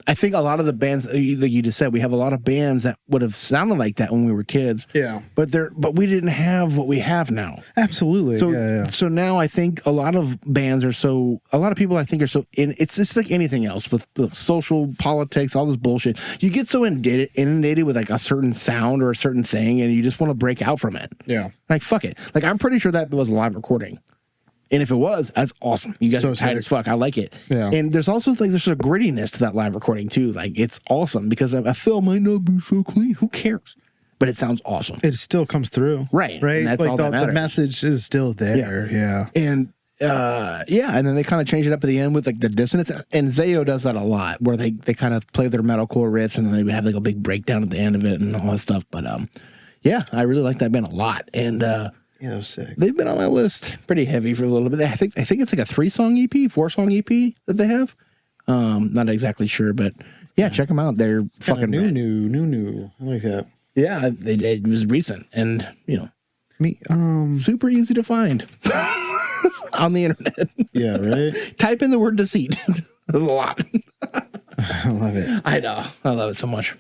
I think a lot of the bands, like you just said, we have a lot of bands that would have sounded like that when we were kids. Yeah. But we didn't have what we have now. Absolutely. So, so now I think a lot of bands are a lot of people I think are so, it's just like anything else with the social politics, all this bullshit. You get so inundated with like a certain sound or a certain thing and you just want to break out from it. Yeah. Like, fuck it. Like, I'm pretty sure that was a live recording. And if it was, that's awesome. You guys are tight as fuck. I like it. Yeah. And there's also like there's a grittiness to that live recording too. Like it's awesome because a film might not be so clean. Who cares? But it sounds awesome. It still comes through. Right. Right. And that's like all that the matters. message is still there. Yeah. And and then they kind of change it up at the end with like the dissonance. And Zayo does that a lot, where they kind of play their metalcore riffs and then they would have like a big breakdown at the end of it and all that stuff. But yeah, I really like that band a lot. And Yeah, that was sick. they've been on my list pretty heavy for a little bit. I think it's like a 3-song EP, 4-song EP that they have. Not exactly sure, but yeah, check them out. They're fucking rad. new. I like that. Yeah, it was recent and super easy to find on the internet. Yeah, right. Type in the word deceit. There's a lot. I love it. I know. I love it so much.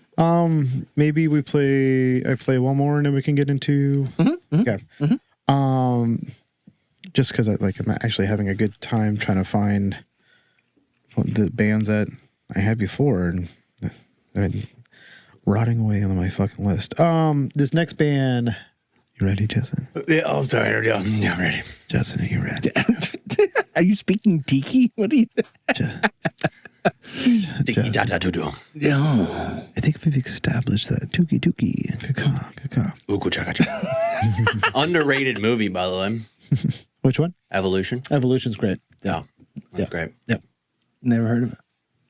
Maybe I play one more and then we can get into. Okay. Just because I'm actually having a good time trying to find the bands that I had before and rotting away on my fucking list. This next band, you ready, Justin? Yeah, I'm sorry. Yeah, I'm ready. Justin, are you ready? Are you speaking tiki? What do you? Yeah. I think we've established that Tuki, kaka. Underrated movie, by the way. Which one? Evolution. Evolution's great. Yeah. That's great. Yep. Never heard of it.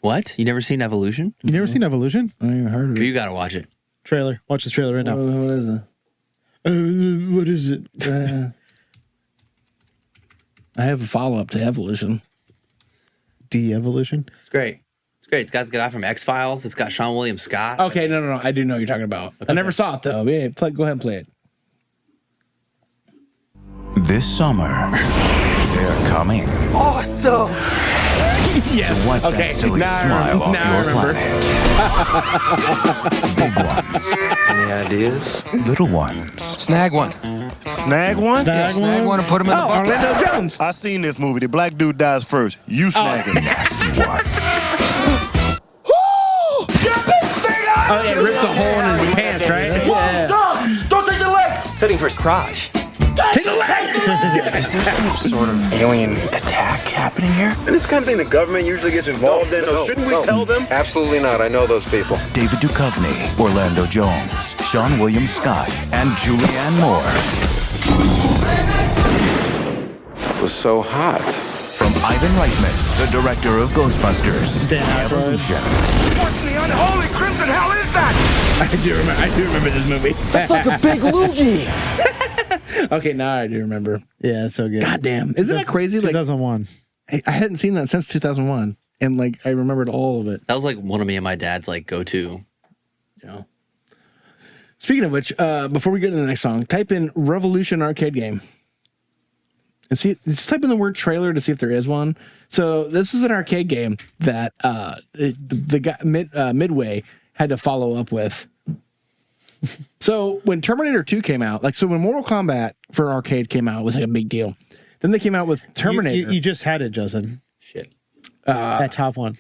What? You never seen Evolution? You never seen Evolution? I never heard of it. You gotta watch it. Trailer. Watch this trailer right now. What is it? What is it? I have a follow-up to Evolution. De-evolution? It's great. It's great. It's got the guy from X-Files. It's got Sean William Scott. Okay, no. I do know what you're talking about. I never saw it, though. Yeah, go ahead and play it. This summer, they're coming Awesome! Yeah. to wipe Okay, that silly now I smile remember- off now I your remember. planet. Big ones, Any ideas? little ones. Snag one. Snag one? Snag one and put him in the Oh, bucket. Orlando Jones. I seen this movie. The black dude dies first. You snag him. Nasty ones. Oh, yeah, it rips a hole in his pants, right? Yeah. Don't take the leg! Setting for his crotch. Take the leg! Is there some sort of alien attack happening here? And this kind of thing the government usually gets involved in. Shouldn't we tell them? Absolutely not. I know those people. David Duchovny, Orlando Jones, Sean William Scott, and Julianne Moore. It was so hot. From Ivan Reitman, the director of Ghostbusters. Dan Aykroyd. Evolution. What the unholy crimson hell is that? I do remember this movie. That's like a big loogie! Okay, now I do remember. Yeah, it's so good. God damn. Isn't that crazy? Like, 2001. I hadn't seen that since 2001. And, like, I remembered all of it. That was like one of me and my dad's like go-to. You know. Speaking of which, before we get into the next song, type in Revolution arcade game. And see, just type in the word trailer to see if there is one. So this is an arcade game that the guy Midway had to follow up with. So when Terminator 2 came out, like, so when Mortal Kombat for arcade came out, it was like a big deal. Then they came out with Terminator. You just had it, Justin. Shit. That top one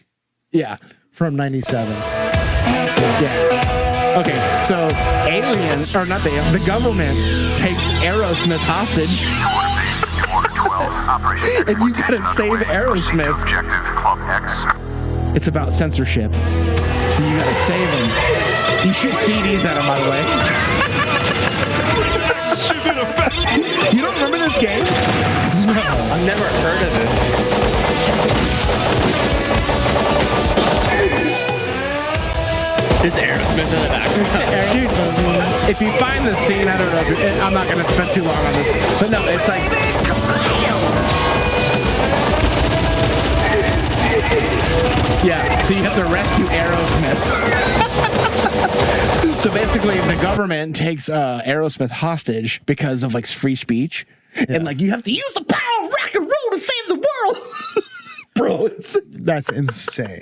Yeah. from 97. Yeah. Okay, so the government takes Aerosmith hostage. And you gotta save Aerosmith. It's about censorship. So you gotta save him. You shoot CDs at him, by the way. You don't remember this game? No. I've never heard of it. Is Aerosmith in the background? Dude, if you find the scene, I don't know. I'm not gonna spend too long on this. But no, it's like... Yeah, so you have to rescue Aerosmith. So basically, the government takes Aerosmith hostage because of like free speech, and like you have to use the power of rock and roll to save the world, bro. That's insane.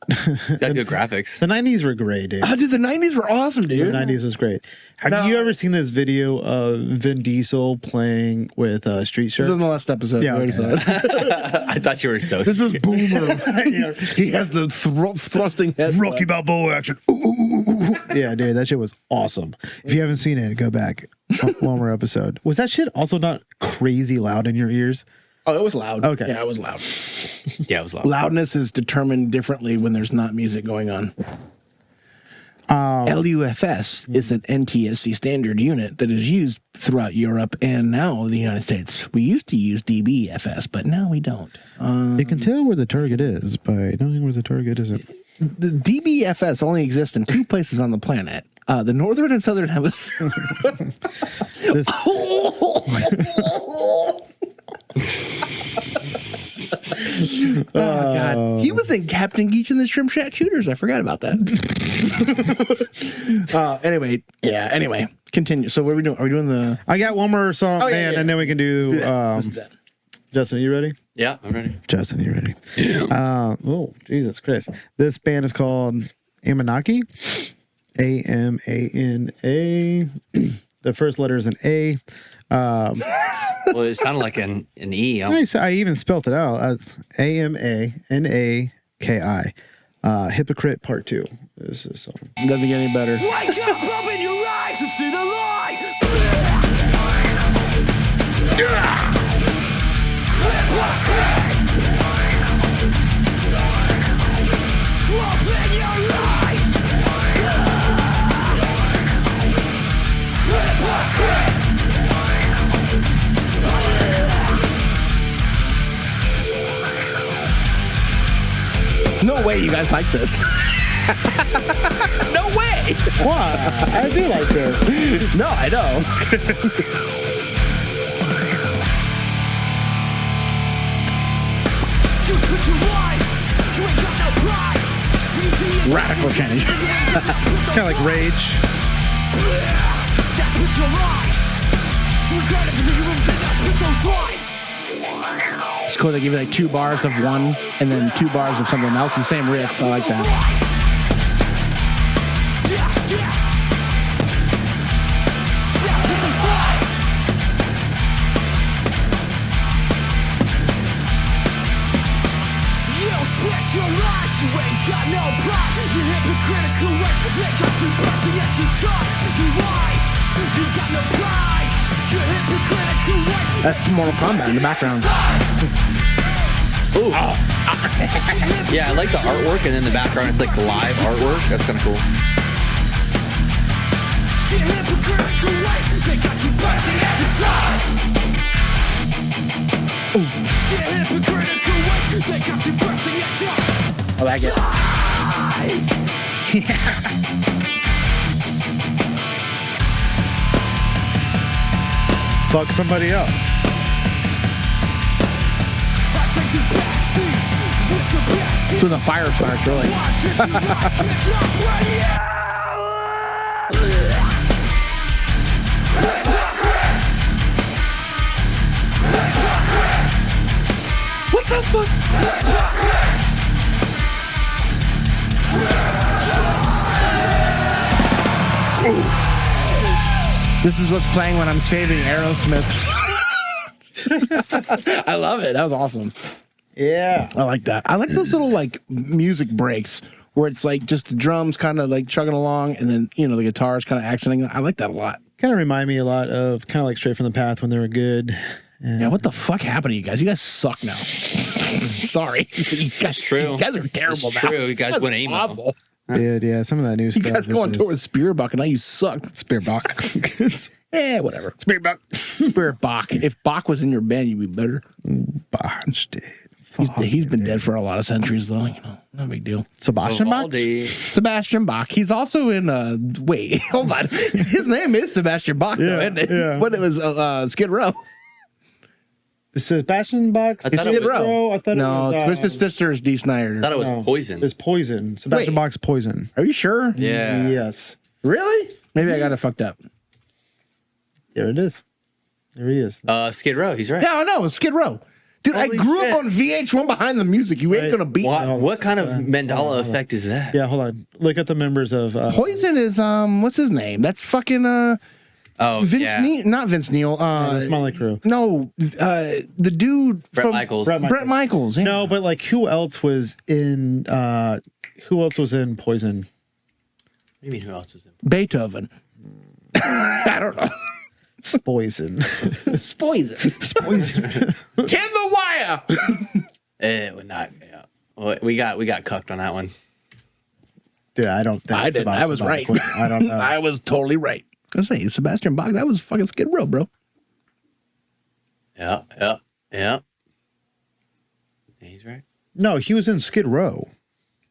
It's got good grgraphics. The 90s were great, dude. Oh, dude, the 90s were awesome, The dude. 90s was great. Have you ever seen this video of Vin Diesel playing with Street This is Shark? the last episode. Yeah, We already okay. saw it. I thought you were so. This is Boomer. He has the thrusting head. Rocky Balboa action. Yeah, dude, that shit was awesome. If you haven't seen it, go back. One more episode. Was that shit also not crazy loud in your ears? Oh, it was loud. Okay. Yeah, it was loud. Yeah, it was loud. Loudness is determined differently when there's not music going on. LUFS is an NTSC standard unit that is used throughout Europe and now the United States. We used to use DBFS, but now we don't. You can tell where the target is by knowing where the target isn't. The DBFS only exists in two places on the planet. The northern and southern hemisphere. This, Oh, God. He was in Captain Geach and the Shrimp Shack Shooters. I forgot about that. Anyway, continue. So what are we doing? Are we doing the... I got one more song, Oh, yeah, man, yeah. and then we can do. Let's do that. Justin, you ready? Yeah, I'm ready. Justin, you ready? Yeah. Oh, Jesus Christ. This band is called Amanaki. A-M-A-N-A. The first letter is an A. Well, it sounded like an E. I even spelt it out as A-M-A-N-A-K-I. Hypocrite Part 2 is this song. Doesn't get any better. Wake up, open your eyes and see the light! Flip like crack! Open your eyes! Flip like crack! No way you guys like this. No way. What? I do like this. No, I know. Radical change. Kind of like Rage. It's cool. They give you like 2 bars of one and then 2 bars of something else. The same riff. I like that. That's Mortal Kombat in the background. Ooh. Yeah, I like the artwork, and in the background it's like live artwork. That's kind of cool. I like it. Yeah. Fuck somebody up. So the fire starts, really. What the fuck? This is what's playing when I'm saving Aerosmith. I love it. That was awesome. Yeah. I like that. I like those little like music breaks where it's like just the drums kind of like chugging along and then, you know, the guitars kind of accenting. I like that a lot. Kind of remind me a lot of kind of like Straight from the Path when they were good. And Yeah, what the fuck happened to you guys? You guys suck now. Sorry. You guys, true. You guys are terrible It's now. true. You guys went emo. awful. Dude, yeah, some of that new You stuff. guys going towards Spearbuck and now you suck. Spearbuck. Whatever. Spearbuck. Spearbuck. If Bach was in your band, you'd be better. Botch, dude. He's been dead for a lot of centuries, though. You know, no big deal. Sebastian Bach? Vivaldi. Sebastian Bach. He's also in. Wait, hold on. His name is Sebastian Bach, though, Yeah, isn't it? yeah. But it was Skid Row. Sebastian Bach? I thought it Skid was- Row. I thought No, it was, Twisted Sister is D. Snyder. I thought it was No. Poison. It's Poison. Sebastian Wait. Bach's Poison. Are you sure? Yeah. Yes. Really? Maybe I got it fucked up. There it is. There he is. Skid Row. He's right. Yeah, I know. It was Skid Row. Dude, I Holy grew shit. up on VH1 behind the music. You ain't Right. gonna beat me. What kind of Mandela effect is that? Yeah, hold on. Look at the members of Poison is what's his name? That's fucking Oh, Vince yeah. Neil, not Vince Neil. Smiley Crew. No, the dude Brett from Michaels. Brett Michaels. Yeah. No, but like who else was in Poison? What do you mean? Who else was in? Beethoven. I don't know. Poison. Poison. Poison. Can the wire. It would not. Yeah. Well, we got cucked on that one. Yeah, I don't think I didn't. I was right. I don't know. I was totally right. I say Sebastian Bach. That was fucking Skid Row, bro. Yeah. He's right. No, he was in Skid Row.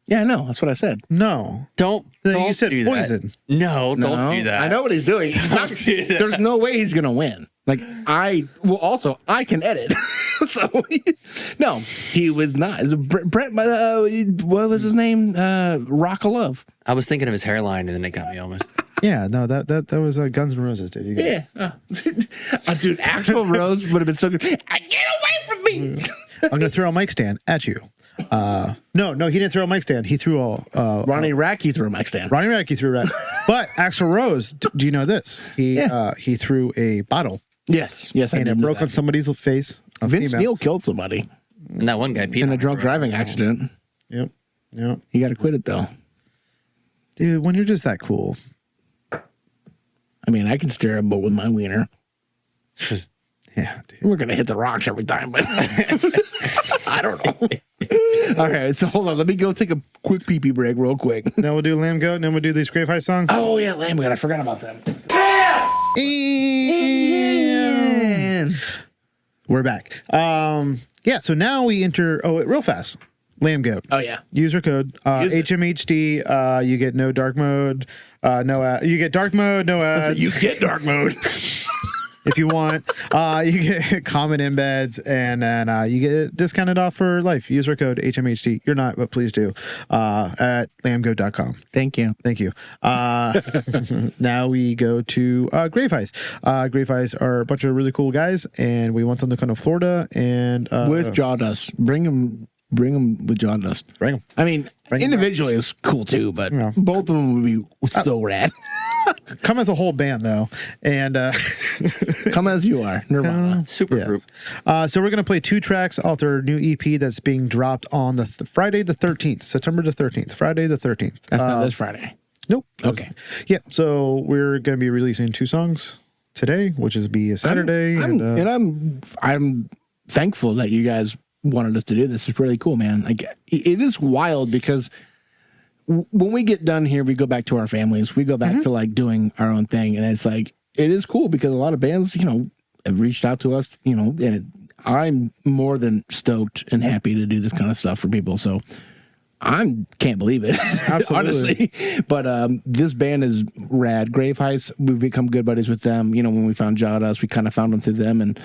Yeah, I know. That's what I said. No. Don't. Then don't you said do that. Poison. No, No, don't do that. I know what he's doing. Don't do that. There's no way he's gonna win. Like I can edit. So no, he was not. It's Brett. What was his name? Rock of Love. I was thinking of his hairline, and then it got me almost. Yeah, no, that was Guns N' Roses, dude. You got it. Yeah, dude. Axl Rose would have been so good. Get away from me! I'm gonna throw a mic stand at you. No, he didn't throw a mic stand. He threw a Ronnie Radke threw a mic stand. Ronnie Radke threw a rack. But Axl Rose, do you know this? He threw a bottle Yes, I and did it know broke that. on somebody's face. a Vince female. Neil killed somebody And that one guy peed in on a the drunk road. driving accident. Yep. He got to quit it though. Dude, when you're just that cool. I mean, I can steer a boat with my wiener. Yeah, dude. We're gonna hit the rocks every time, but I don't know. All right, so hold on. Let me go take a quick pee-pee break real quick. Now we'll do Lamb Goat, and then we'll do these Grave High songs. Oh yeah, Lamb God, I forgot about them. And we're back. Yeah, so now we enter. Oh, wait, real fast. Lamb Goat. Oh yeah. User code HMHD. You get no dark mode. You get dark mode, no ads. You get dark mode. If you want. You get common embeds, and then you get discounted off for life. User code HMHD. You're not, but please do. At lambgoat.com. Thank you. Thank you. Now we go to Grave Heist. Grave Heist are a bunch of really cool guys, and we want them to come to Florida and With Jawdust. Bring them with Jawdust. Bring them. I mean, individually is cool too, but both of them would be so rad. Come as a whole band though, and come as you are, Nirvana, super group. So we're gonna play 2 tracks off their new EP that's being dropped on the Friday the 13th, September the 13th, Friday the 13th. That's not this Friday. Nope. Okay. Yeah. So we're gonna be releasing 2 songs today, which is a Saturday, I'm thankful that you guys wanted us to do this. It's really cool, man. Like it is wild because when we get done here, we go back to our families. We go back to like doing our own thing, and it's like it is cool because a lot of bands, have reached out to us, and I'm more than stoked and happy to do this kind of stuff for people. So can't believe it, honestly. But this band is rad. Grave Heist, we've become good buddies with them. When we found Jawdust, we kind of found them through them, and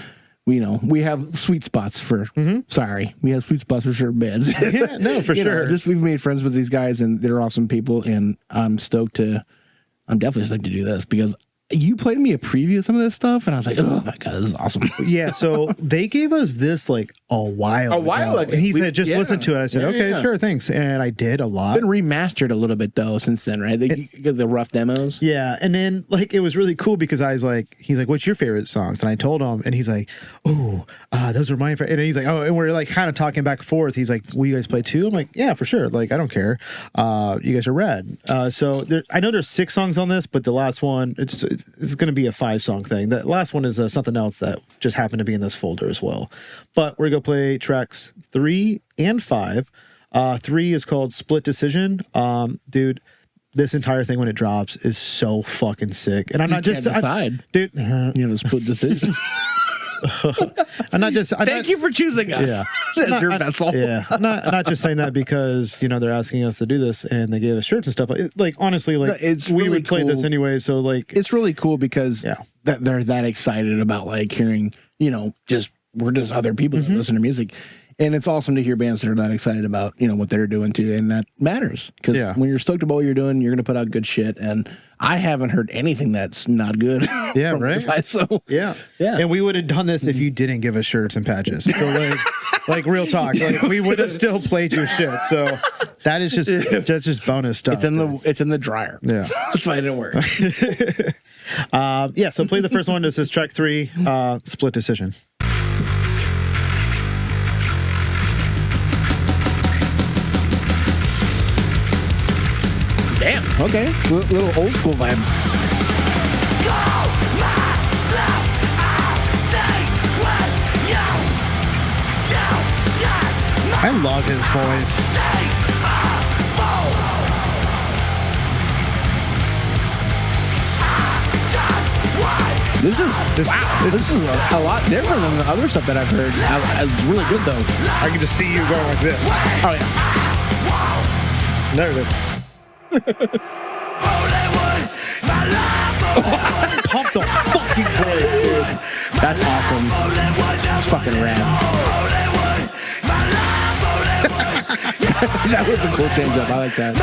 we have sweet spots for. We have sweet spots for certain bands. Yeah, no, for sure. We've made friends with these guys, and they're awesome people. And I'm definitely stoked to do this because you played me a preview of some of this stuff, and I was like, oh my god, this is awesome. Yeah, so they gave us this like a while ago. And he said, just listen to it. I said, okay, sure, thanks. And I did a lot. It's been remastered a little bit though since then, right? They get the rough demos. Yeah, and then like it was really cool because he's like, what's your favorite songs? And I told him, and he's like, oh, those are my favorite. And he's like, oh, and we're like kind of talking back and forth. He's like, will you guys play 2? I'm like, yeah, for sure. Like, I don't care. You guys are rad. So I know there's 6 songs on this, but the last one, it's going to be a 5-song thing. The last one is something else that just happened to be in this folder as well. But we're going to play tracks 3 and 5. 3 is called Split Decision. Dude, this entire thing when it drops is so fucking sick. And I'm not just decide, dude. You have a split decision. Thank you for choosing us. Yeah. As your vessel. Yeah. Not just saying that because, they're asking us to do this and they gave us shirts and stuff. Like honestly, like we would play this anyway. So like it's really cool because that they're that excited about like hearing, we're just other people that listen to music. And it's awesome to hear bands that are that excited about, what they're doing too. And that matters. Because when you're stoked about what you're doing, you're going to put out good shit. And I haven't heard anything that's not good. Yeah, right. So, yeah. And we would have done this if you didn't give us shirts and patches. So like real talk. Like we would have still played your shit. So that is just bonus stuff. It's in the dryer. Yeah. That's why it didn't work. So play the first one. This is track 3, Split Decision. Damn. Okay. Little old school vibe. I love his voice. This is a lot different than the other stuff that I've heard. It's really good though. I can just see you going like this. Oh yeah. There it is. Pump the fucking place, dude. That's awesome. It's fucking rad. That was a cool change up. I like that.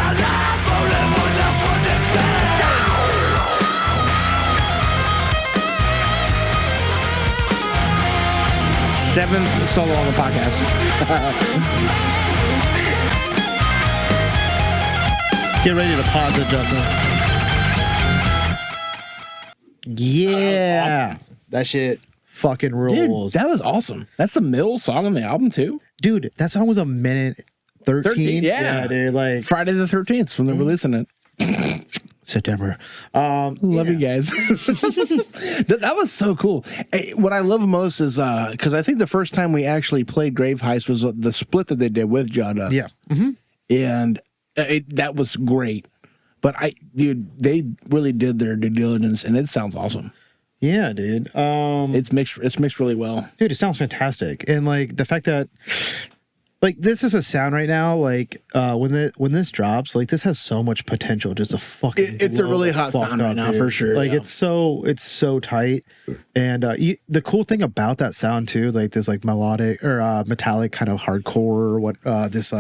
Seventh solo on the podcast. Get ready to pause it, Justin. Yeah. Awesome. That shit fucking rules. Dude, that was awesome. That's the middle song on the album, too. Dude, that song was 1:13. Yeah, dude. Like Friday the 13th when they're releasing it. September. Love you guys. That was so cool. What I love most is because I think the first time we actually played Grave Heist was the split that they did with Jawdust. Yeah. And that was great. But they really did their due diligence, and it sounds awesome. Yeah, dude. It's mixed really well. Dude, it sounds fantastic. And like the fact that Like this is a sound right now. Like when this drops, like this has so much potential. Just a fucking. It's a really hot fuck sound right up, now dude. for sure. Like yeah. it's so tight, and the cool thing about that sound too, like this like melodic or metallic kind of hardcore. What this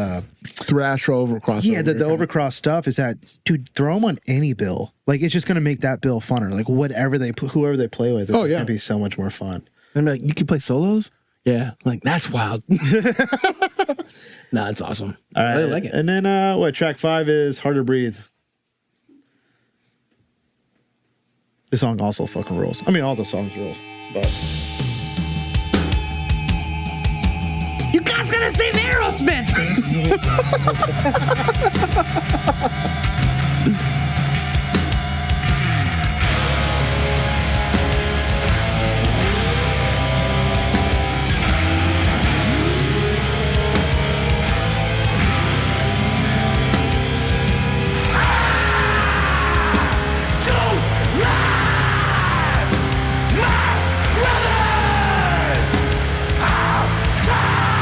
thrash over crossover. yeah, the overcross stuff is that dude. Throw them on any bill. Like it's just gonna make that bill funner. Like whoever they play with, it's gonna be so much more fun. And I'm like, you can play solos. Yeah, like that's wild. Nah, it's awesome. All right, I really like it. And then track 5 is Hard to Breathe. This song also fucking rules. I mean, all the songs rules, but You guys gotta save Aerosmith!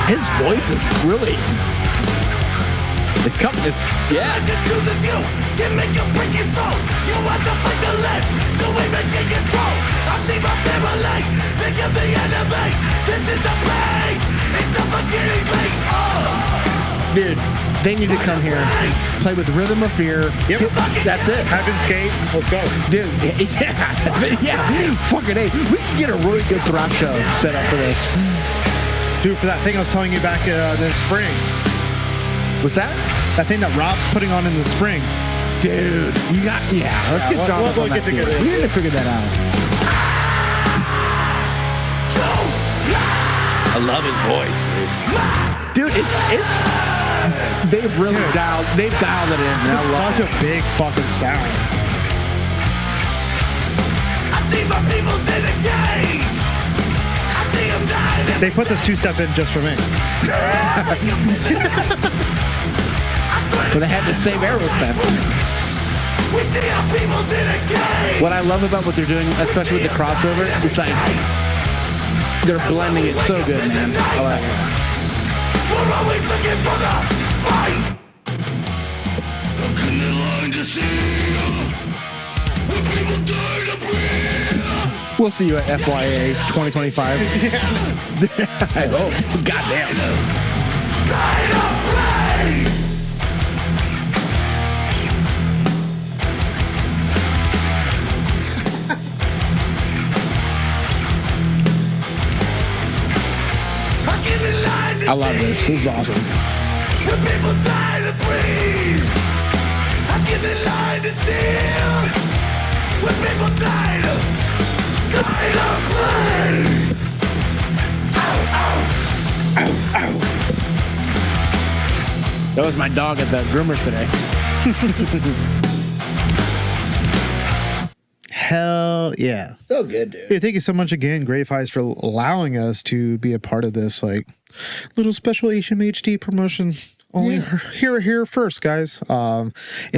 His voice is really. It's yeah. Dude, they need to come here, play with Rhythm of Fear. Yep. That's it. Heaven Skate, let's go. Dude, yeah, fucking A. We can get a really good thrash show set up for this. Dude, for that thing I was telling you back in the spring. What's that? That thing that Rob's putting on in the spring. Dude, you got, let's get John we'll on that. We need to figure that out. I love his voice. Dude, they've really dialed it in. And I love Such a big fucking sound. I see my people in the cage. I see them dying. They put this 2-step in just for me. But they had to save Aerosmith. We see our people in the cage. What I love about what they're doing, especially with the crossover, it's like they're blending it so good, man. I like it. We're always looking for the fight. Looking in line to see when people die to breathe. We'll see you at FYA 2025. I hope. Goddamn. Die to play. I love this. This is awesome. When people die to breathe, I give it line to seal. When people die to breathe. Ow, ow. Ow, ow. That was my dog at the groomers today. Hell yeah. So good, dude. Hey, thank you so much again, Grave Heist, for allowing us to be a part of this like little special HMHD promotion. Only here first, guys. And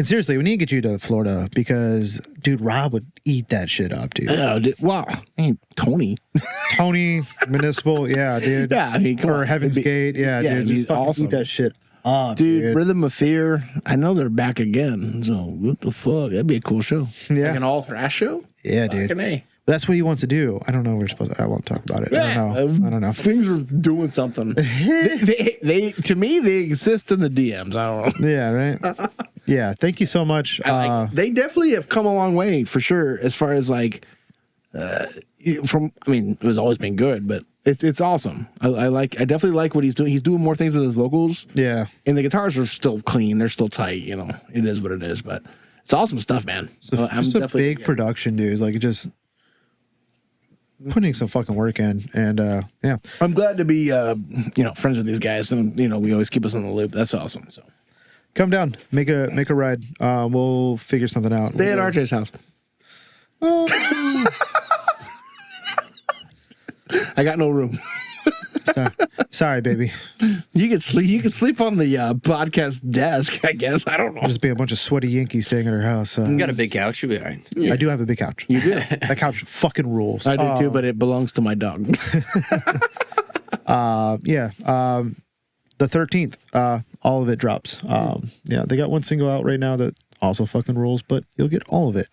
seriously, we need to get you to Florida because, dude, Rob would eat that shit up, dude. Oh, dude. Wow. I mean, Tony, Municipal, yeah, dude. Yeah, I mean, come or on. Heaven's Gate, yeah, yeah, dude. it'd be Just fucking awesome. eat that shit up, dude. Rhythm of Fear. I know they're back again. So what the fuck? That'd be a cool show. Yeah. Like an all thrash show. Yeah, dude. Fucking A. That's what he wants to do. I don't know. We're supposed to. I won't talk about it. I don't know. Things are doing something. they to me, they exist in the DMs. I don't know. Yeah, right. Yeah. Thank you so much. They definitely have come a long way for sure. As far as like, from I mean, it was always been good, but it's awesome. I definitely like what he's doing. He's doing more things with his vocals. Yeah. And the guitars are still clean. They're still tight. You know, it is what it is. But it's awesome stuff, man. So just a big production, dude. Like it just. Putting some fucking work in, and yeah, I'm glad to be friends with these guys, and we always keep us in the loop. That's awesome. So come down, make a ride. We'll figure something out. Stay at RJ's house. I got no room. Sorry, baby. You can sleep. You can sleep on the podcast desk. I guess. I don't know. There'll just be a bunch of sweaty Yankees staying at her house. You got a big couch. You'll be all right. I do have a big couch. You do. That couch fucking rules. I do too, but it belongs to my dog. Yeah. the 13th, all of it drops. Yeah, they got one single out right now that also fucking rules, but you'll get all of it.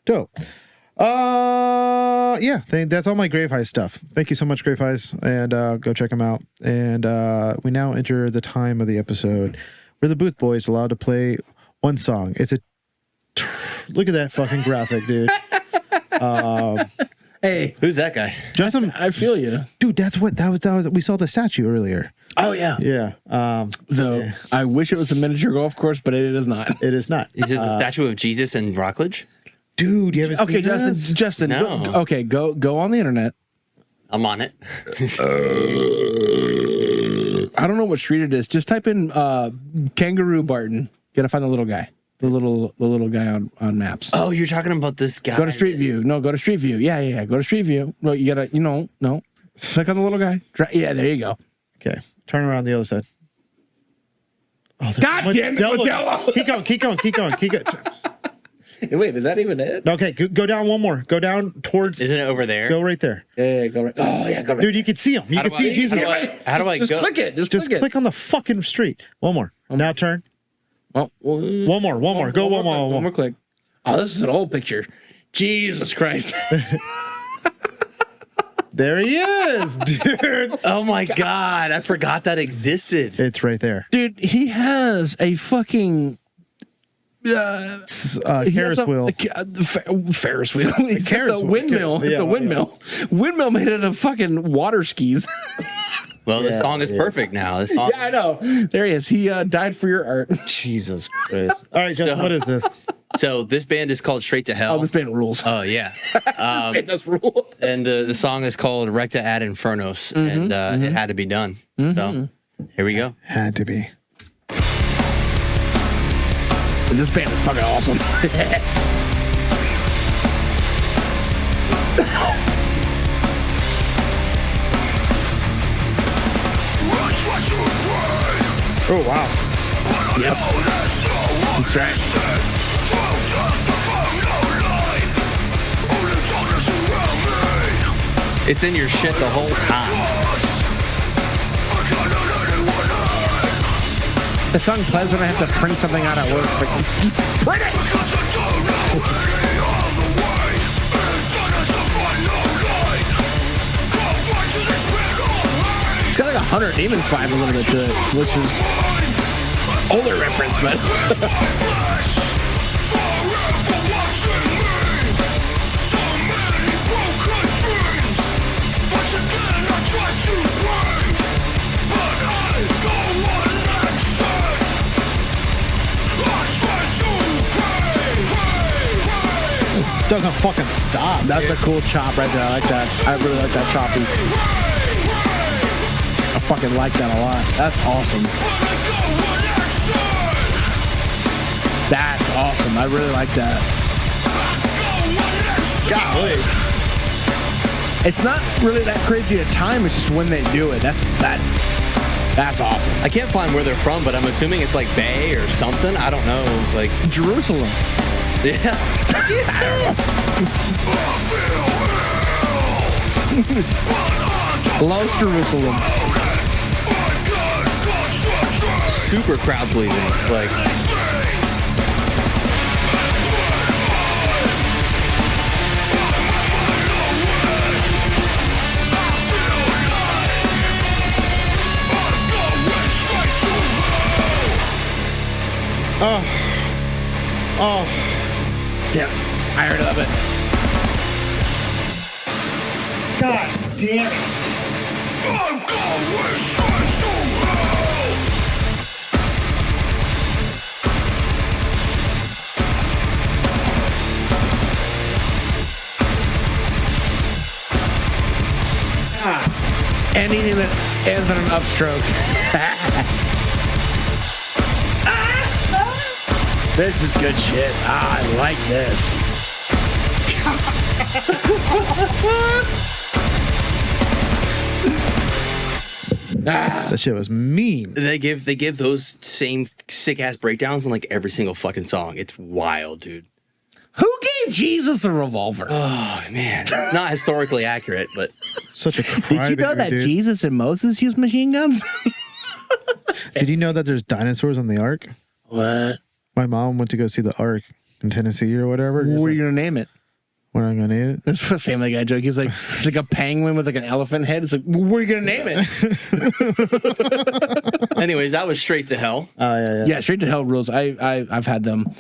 Dope. Yeah, that's all my Grave Heist stuff. Thank you so much, Grave Heist, and go check them out. And we now enter the time of the episode where the Booth Boys are allowed to play one song. It's a look at that fucking graphic, dude. Hey, Who's that guy? Justin, I feel you, dude. That was. We saw the statue earlier. Oh yeah, Yeah. Though I wish it was a miniature golf course, but it is not. It is not. Is it the statue of Jesus in Rockledge? Dude, you haven't Okay, seen this? Justin. No. Go on the internet. I'm on it. I don't know what street it is. Just type in Kangaroo Barton. Gotta find the little guy. The little guy on maps. Oh, you're talking about this guy. Go to Street View. No, go to Street View. Yeah. Go to Street View. No, you gotta. No. Click on the little guy. Yeah, there you go. Okay, turn around the other side. Oh, God damn it, Modelo. Keep going. Wait, is that even it? Okay, go down one more. Go down towards. Isn't it over there? Go right there. Yeah, go right. Oh yeah, go right. Dude, you can see him. You How can do see I- Jesus. how do I Just go? click it. Just Just click it. click on the fucking street. One more. Now turn. One One more. Go one more. One more click. Oh, this is an old picture. Jesus Christ. There he is, dude. Oh my God. I forgot that existed. It's right there. Dude, he has a fucking Ferris wheel. Ferris wheel. He's got Ferris the wheel. windmill. Yeah, It's a windmill. Windmill made out of fucking water skis. Well, the song is perfect now. The song. Yeah, I know. There he is. He died for your art. Jesus Christ. All right, Justin, So- what is this? So this band is called Straight to Hell. Oh, this band rules. Oh, yeah. Band does rule. And the song is called Recta ad Infernos, and it had to be done. So here we go. Had to be. And this band is fucking awesome. Oh, wow. Yep. That's right. It's in your shit the whole time. The song plays when I have to print something out at work. Like, print it! It's got like 100 Demons vibe a little bit to it, which is older reference, but This doesn't fucking stop. that's a cool chop right there. I like that. I really like that choppy. I fucking like that a lot. That's awesome. That's awesome. I really like that. Golly. It's not really that crazy a time. It's just when they do it. That's awesome. I can't find where they're from, but I'm assuming it's like Bay or something. I don't know. Like, Jerusalem. yeah. Loves Jerusalem. Super crowd pleasing. Like, Oh, Yeah, I heard of it. God damn it. I'm going straight to hell. Anything that ends on an upstroke. This is good shit. I like this. That shit was mean. they give those same sick ass breakdowns in like every single fucking song. It's wild, dude. Who gave Jesus a revolver? Oh man, it's not historically accurate, but Such a Did you know crybaby, that dude. Jesus and Moses used machine guns? Did you know that there's dinosaurs on the Ark? What? My mom went to go see the Ark in Tennessee or whatever. What are you gonna name it? What am I gonna name it? It's a Family Guy joke. He's like, it's like a penguin with like an elephant head. It's like, what are you gonna name it? Anyways, that was straight to hell. Oh yeah. Yeah, straight to hell rules. I've had them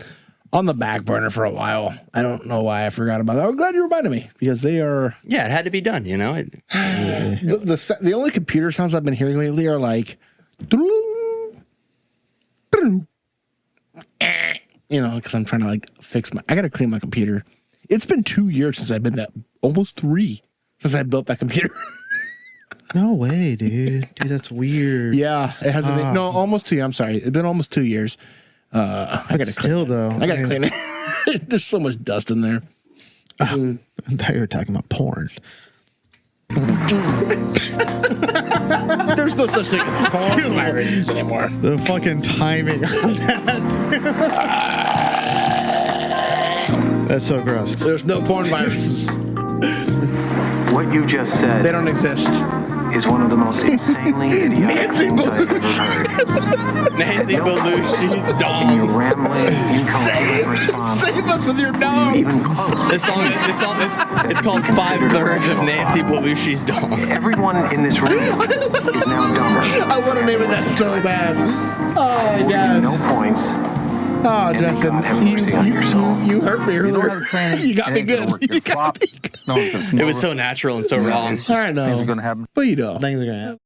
on the back burner for a while. I don't know why I forgot about that. I'm glad you reminded me because they are. Yeah, it had to be done. You know. The only computer sounds I've been hearing lately are like, you know, because I'm trying to like fix I got to clean my computer. It's been 2 years since I've been almost 3 since I built that computer. No way, dude. Dude, that's weird. Yeah, it hasn't been. No, almost 2 years. I'm sorry. It's been almost 2 years. I got to still though. I got to clean it. There's so much dust in there. I thought you were talking about porn. There's no such thing as porn viruses anymore. The fucking timing on that. That's so gross. There's no porn viruses. What you just said They don't exist. is one of the most insanely idiotic things I've ever heard. Nancy Belushi's In dong. your rambling, incoherent response, Save us with your dog. even close. This song is it's called 5/3 of Nancy Belushi's dong. Everyone in this room is now dumber. I want to name it that so bad. Oh my god. No points. Oh, And Justin, God have mercy on your soul. you hurt me earlier. You got me good. You got me good. It was so natural and so wrong. I know. Things are going to happen. But you know. Things are gonna happen.